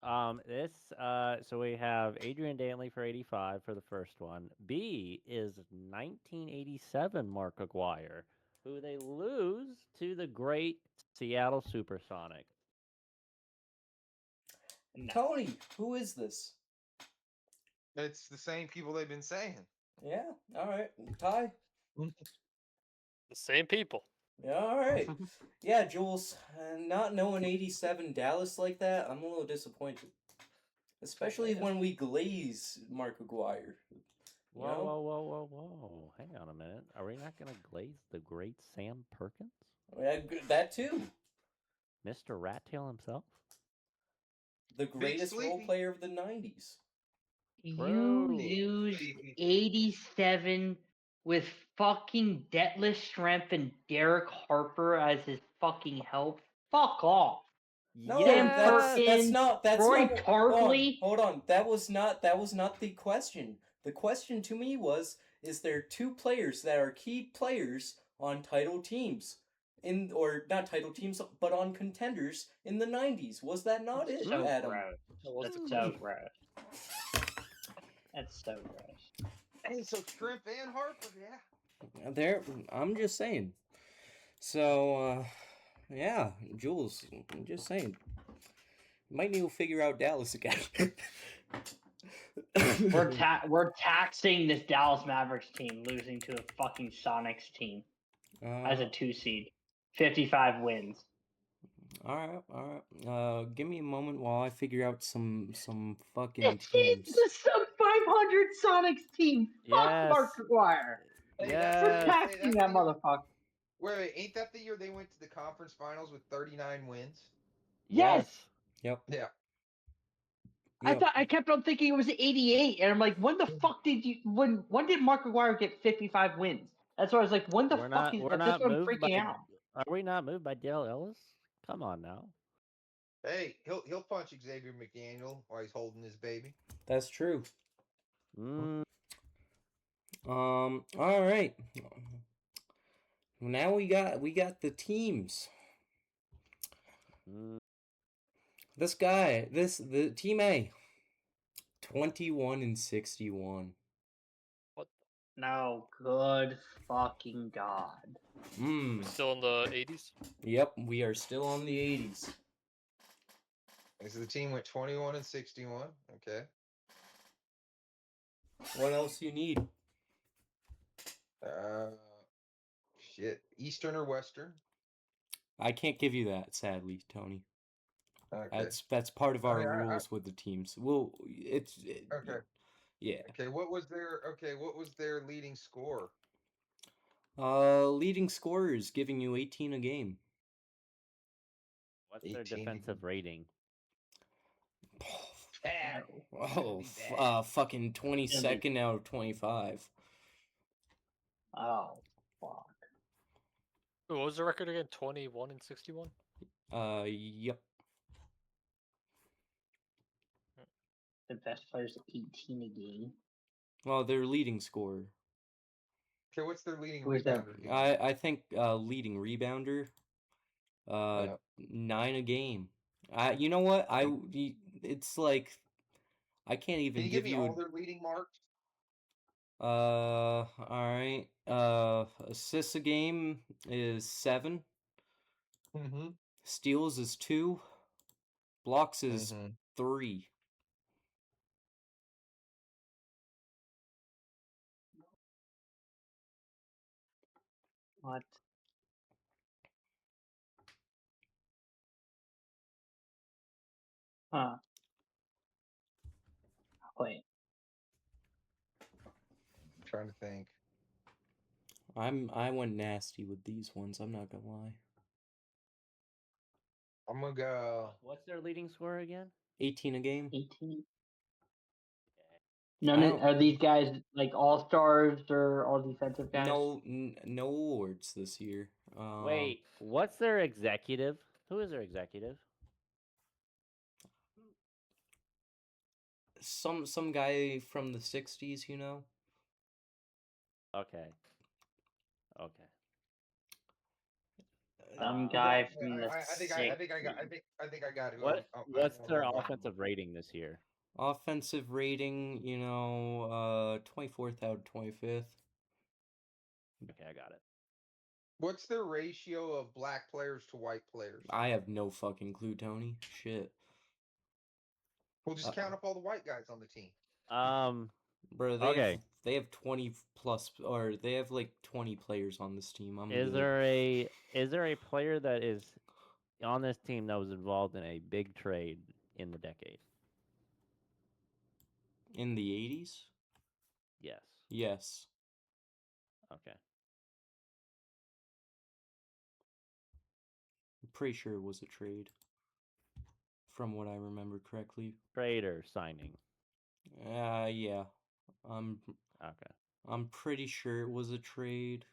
So we have Adrian Dantley for 85 for the first one. B is 1987 Mark Aguirre, who they lose to the great Seattle Supersonics. No. Tony, who is this? It's the same people they've been saying. Yeah, all right. Ty? The same people. Yeah, all right. Yeah, Jules, not knowing 87 Dallas like that, I'm a little disappointed. Especially when we glaze Mark Aguirre. You Whoa, know? whoa, whoa, whoa, whoa! Hang on a minute. Are we not gonna glaze the great Sam Perkins, That too. Mr. Rat Tail himself? The greatest role Sleepy. player of the 90s. You Bro. lose Sleepy. 87 with fucking Detlef Schrempf and Derek Harper as his fucking help. Fuck off. No, Sam that's Perkins, not Roy what- Tarpley. Hold on. That was not the question. The question to me was, is there two players that are key players on title teams or not title teams, but on contenders in the 90s? Was that not it, So Adam? gross. That was That's so gross. That's so gross. Hey, so Shrimp and Harper, yeah. There, I'm just saying. So, yeah, Jules, I'm just saying. You might need to figure out Dallas again. We're taxing this Dallas Mavericks team losing to a fucking Sonics team as a 2 seed. 55 wins. All right. Give me a moment while I figure out some fucking It's teams. the sub 500 Sonics team. Fuck Yes. Mark McGuire. Hey, Yes. We're that's taxing the that year- motherfucker. Wait, ain't that the year they went to the conference finals with 39 wins? Yes. Yep. Yeah. I kept on thinking it was 88, and I'm like, when the fuck did you when did Mark McGuire get 55 wins? That's why I was like, when the We're fuck not. is We're that? not That's what I'm moved freaking by. out. Are we not moved by Dale Ellis? Come on now. Hey, he'll punch Xavier McDaniel while he's holding his baby. That's true. Mm, All right. Now we got the teams. mm. The team A, 21-61. No, good fucking god. Hmm. Still in the 80s. Yep, we are still on the 80s. And so the team went 21-61. Okay. What else you need? Shit. Eastern or Western? I can't give you that, sadly, Tony. Okay. That's part of our I- rules with the teams. Well, Okay. yeah. Okay. What was their leading score? Leading scorers giving you 18 a game. What's their 18. defensive rating? Oh, fucking 22nd out of 25. Oh, fuck. What was the record again? 21-61. Yep. The best player's 18 a game. Well, their leading scorer. Okay, what's their leading Who is that? rebounder? I think leading rebounder. 9 a game. You know what? It's like I can't even Can you give give me you. all their leading marks? All right. Assists a game is 7. Mm-hmm. Steals is 2. Blocks is Mm-hmm. 3. What? Huh. Wait. Trying to think. I went nasty with these ones. I'm not gonna lie. I'm gonna go. What's their leading score again? 18 a game. 18? I don't- Are these guys like all stars or all defensive guys? No awards this year. Wait, what's their executive? Who is their executive? Some guy from the 60s, you know. Okay. Okay. Some guy I from the think I got it. What's their offensive rating this year? Offensive rating, 24th out of 25th. Okay, I got it. What's their ratio of black players to white players? I have no fucking clue, Tony. Shit. We'll just count up all the white guys on the team. Bro, Okay. they have 20 plus, or they have like 20 players on this team. Is there a player that is on this team that was involved in a big trade in the decade? in the 80s? Yes. Yes. Okay. I'm pretty sure it was a trade. From what I remember correctly. Trade or signing? Yeah. Okay. I'm pretty sure it was a trade.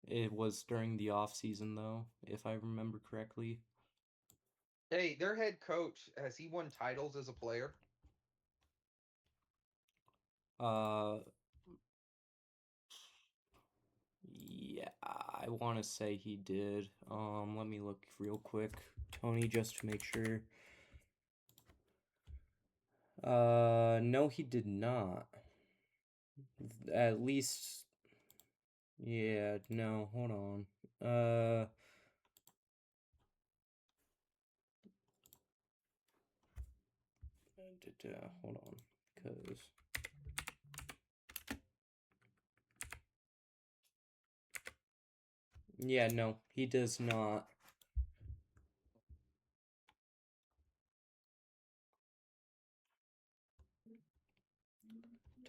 It was during the off season though, if I remember correctly. Hey, their head coach, has he won titles as a player? Uh yeah, I want to say he did. Let me look real quick, Tony, just to make sure. No, he did not. At least, yeah, no, hold on. Hold on, because yeah, no, he does not.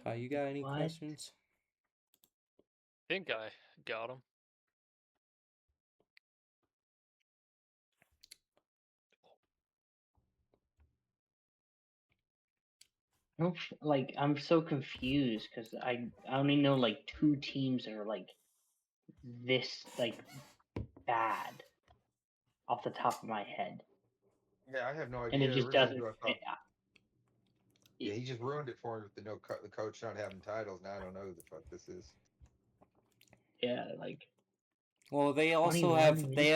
Ty, you got any What? questions? I think I got him. Like I'm so confused because I only know like 2 teams that are like this like bad off the top of my head, Yeah, I have no and it idea. just Originally, doesn't who I fit. thought. Yeah, he just ruined it for him with the coach not having titles. Now I don't know who the fuck this is. Yeah, like Well, they also 21 have wins. they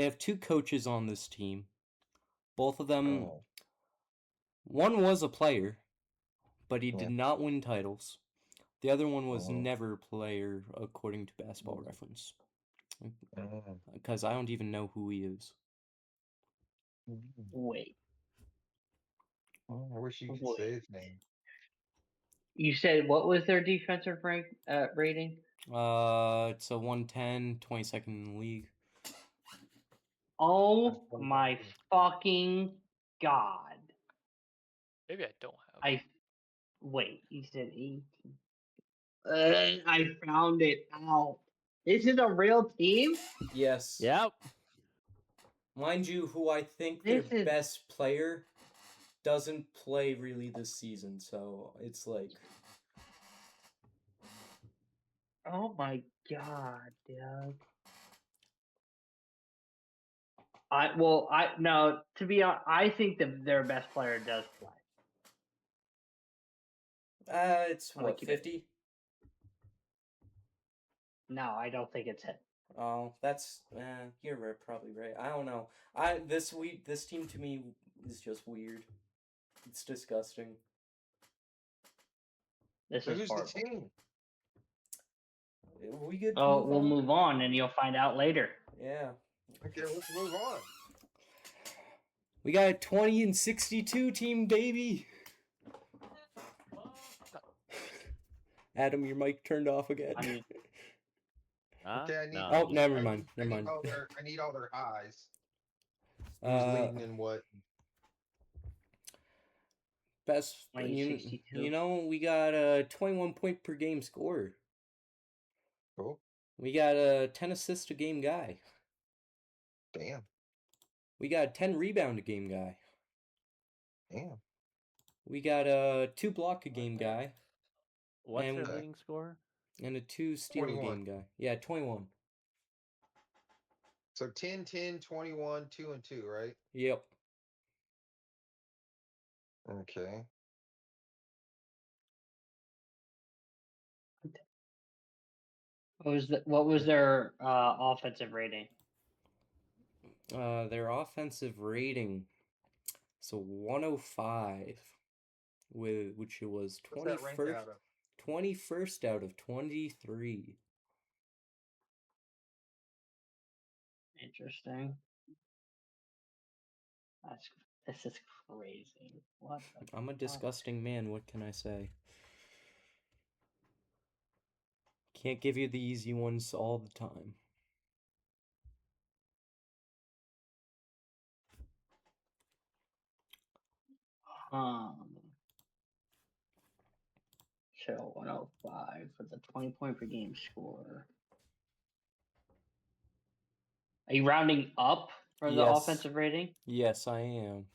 have two coaches on this team. Both of them, Oh, one was a player, but he yeah. did not win titles. The other one was Oh. never a player, according to Basketball Reference. Oh. Because I don't even know who he is. Wait, Oh, I wish you could wait. say his name. You said what was their defensive rank rating? It's a 110, 22nd in the league. Oh That's my 2019. fucking god! Maybe I don't have. I wait. You said 18. I found it out. This is a real team. Yes. Yep. Mind you, who I think This their is best player doesn't play really this season, so it's like oh my god, dude. I no, to be honest, I think that their best player does play. it's I'm gonna what, keep it. 50? No, I don't think it's him. Oh, that's you're probably right. I don't know. This team to me is just weird. It's disgusting. This So is who's horrible. the team? We good to Oh, move we'll on? move on, and you'll find out later. Yeah. Okay, let's move on. We got a 20-62 team, baby. Adam, your mic turned off again. I mean, Huh? Okay, I need. No, Oh, I'm never good. mind. Never mind. I need all their highs. Who's leading and what? Best you 2062. know we got a 21 point per game scorer. Cool. We got a 10 assist a game guy. Damn. We got a 10 rebound a game guy. Damn. We got a 2 block a game guy. What's And their Okay. leading score? and a 2 steal a 21. game guy. Yeah, 21. So 10, 10, 21, 2 and 2, right? Yep. Okay. What was their offensive rating? Their offensive rating, so 105, which it was What's that rank 21st out of? 21st out of 23. Interesting. This is crazy. What the I'm a fuck? disgusting man, what can I say? Can't give you the easy ones all the time. Um, to 105 for the 20-point per game score. Are you rounding up for the Yes. offensive rating? Yes, I am.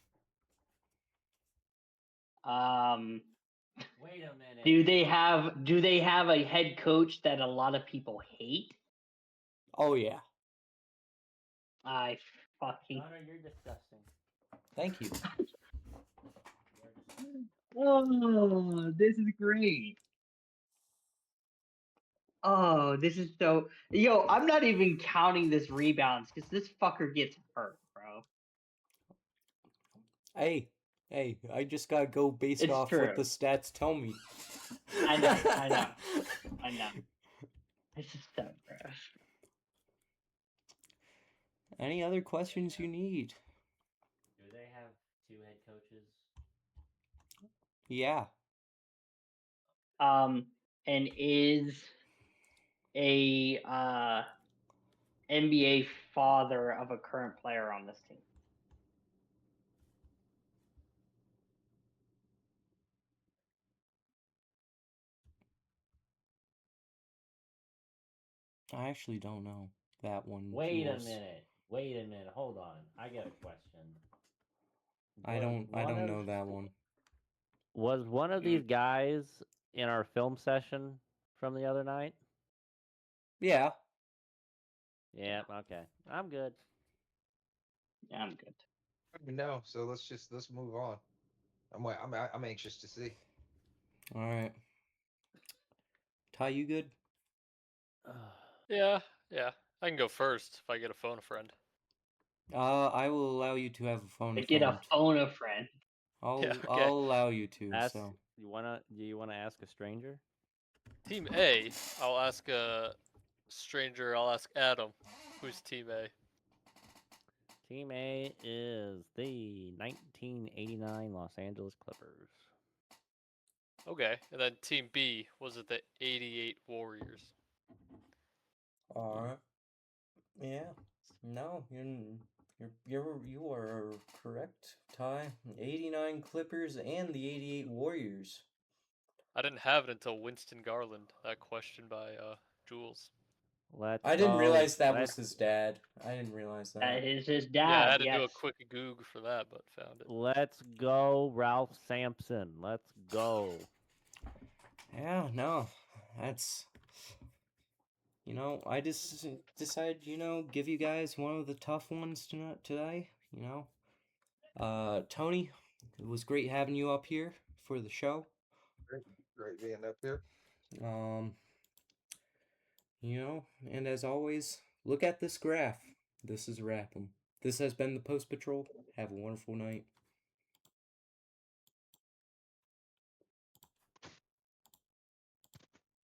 Wait a minute. Do they have a head coach that a lot of people hate? Oh yeah. I fucking. Connor, you're disgusting. Thank you. Oh, this is great. Oh, this is so. Yo, I'm not even counting this rebounds because this fucker gets hurt, bro. Hey, I just gotta go based It's off true. what the stats tell me. I know. This is so gross. Any other questions you need? Do they have 2 head coaches? Yeah. And is a NBA father of a current player on this team. I actually don't know that one. Wait Jules. a minute. Hold on. I got a question. I don't know that one. Was one of these guys in our film session from the other night? Yeah. Yeah, okay. I'm good. Yeah, I'm good. No, so let's move on. I'm anxious to see. All right. Ty, you good? Yeah. I can go first if I get a phone a friend. I will allow you to have a phone. Get a phone a friend. I'll Yeah, okay. I'll allow you to. So Do you wanna ask a stranger? Team A, I'll ask a stranger. I'll ask Adam. Who's Team A? Team A is the 1989 Los Angeles Clippers. Okay, and then Team B, was it the '88 Warriors? Alright. Yeah. No, you are correct, Ty. 89 Clippers and the 88 Warriors. I didn't have it until Winston Garland. That question by Jules. I didn't realize that was his dad. I didn't realize that. That is his dad. Yeah, I had to yes. do a quick Goog for that, but found it. Let's go, Ralph Sampson. Let's go. Yeah, no. That's I just decided, give you guys one of the tough ones today, Tony, it was great having you up here for the show. Great being up here. And as always, look at this graph. This is wrapping. This has been the Post Patrol. Have a wonderful night.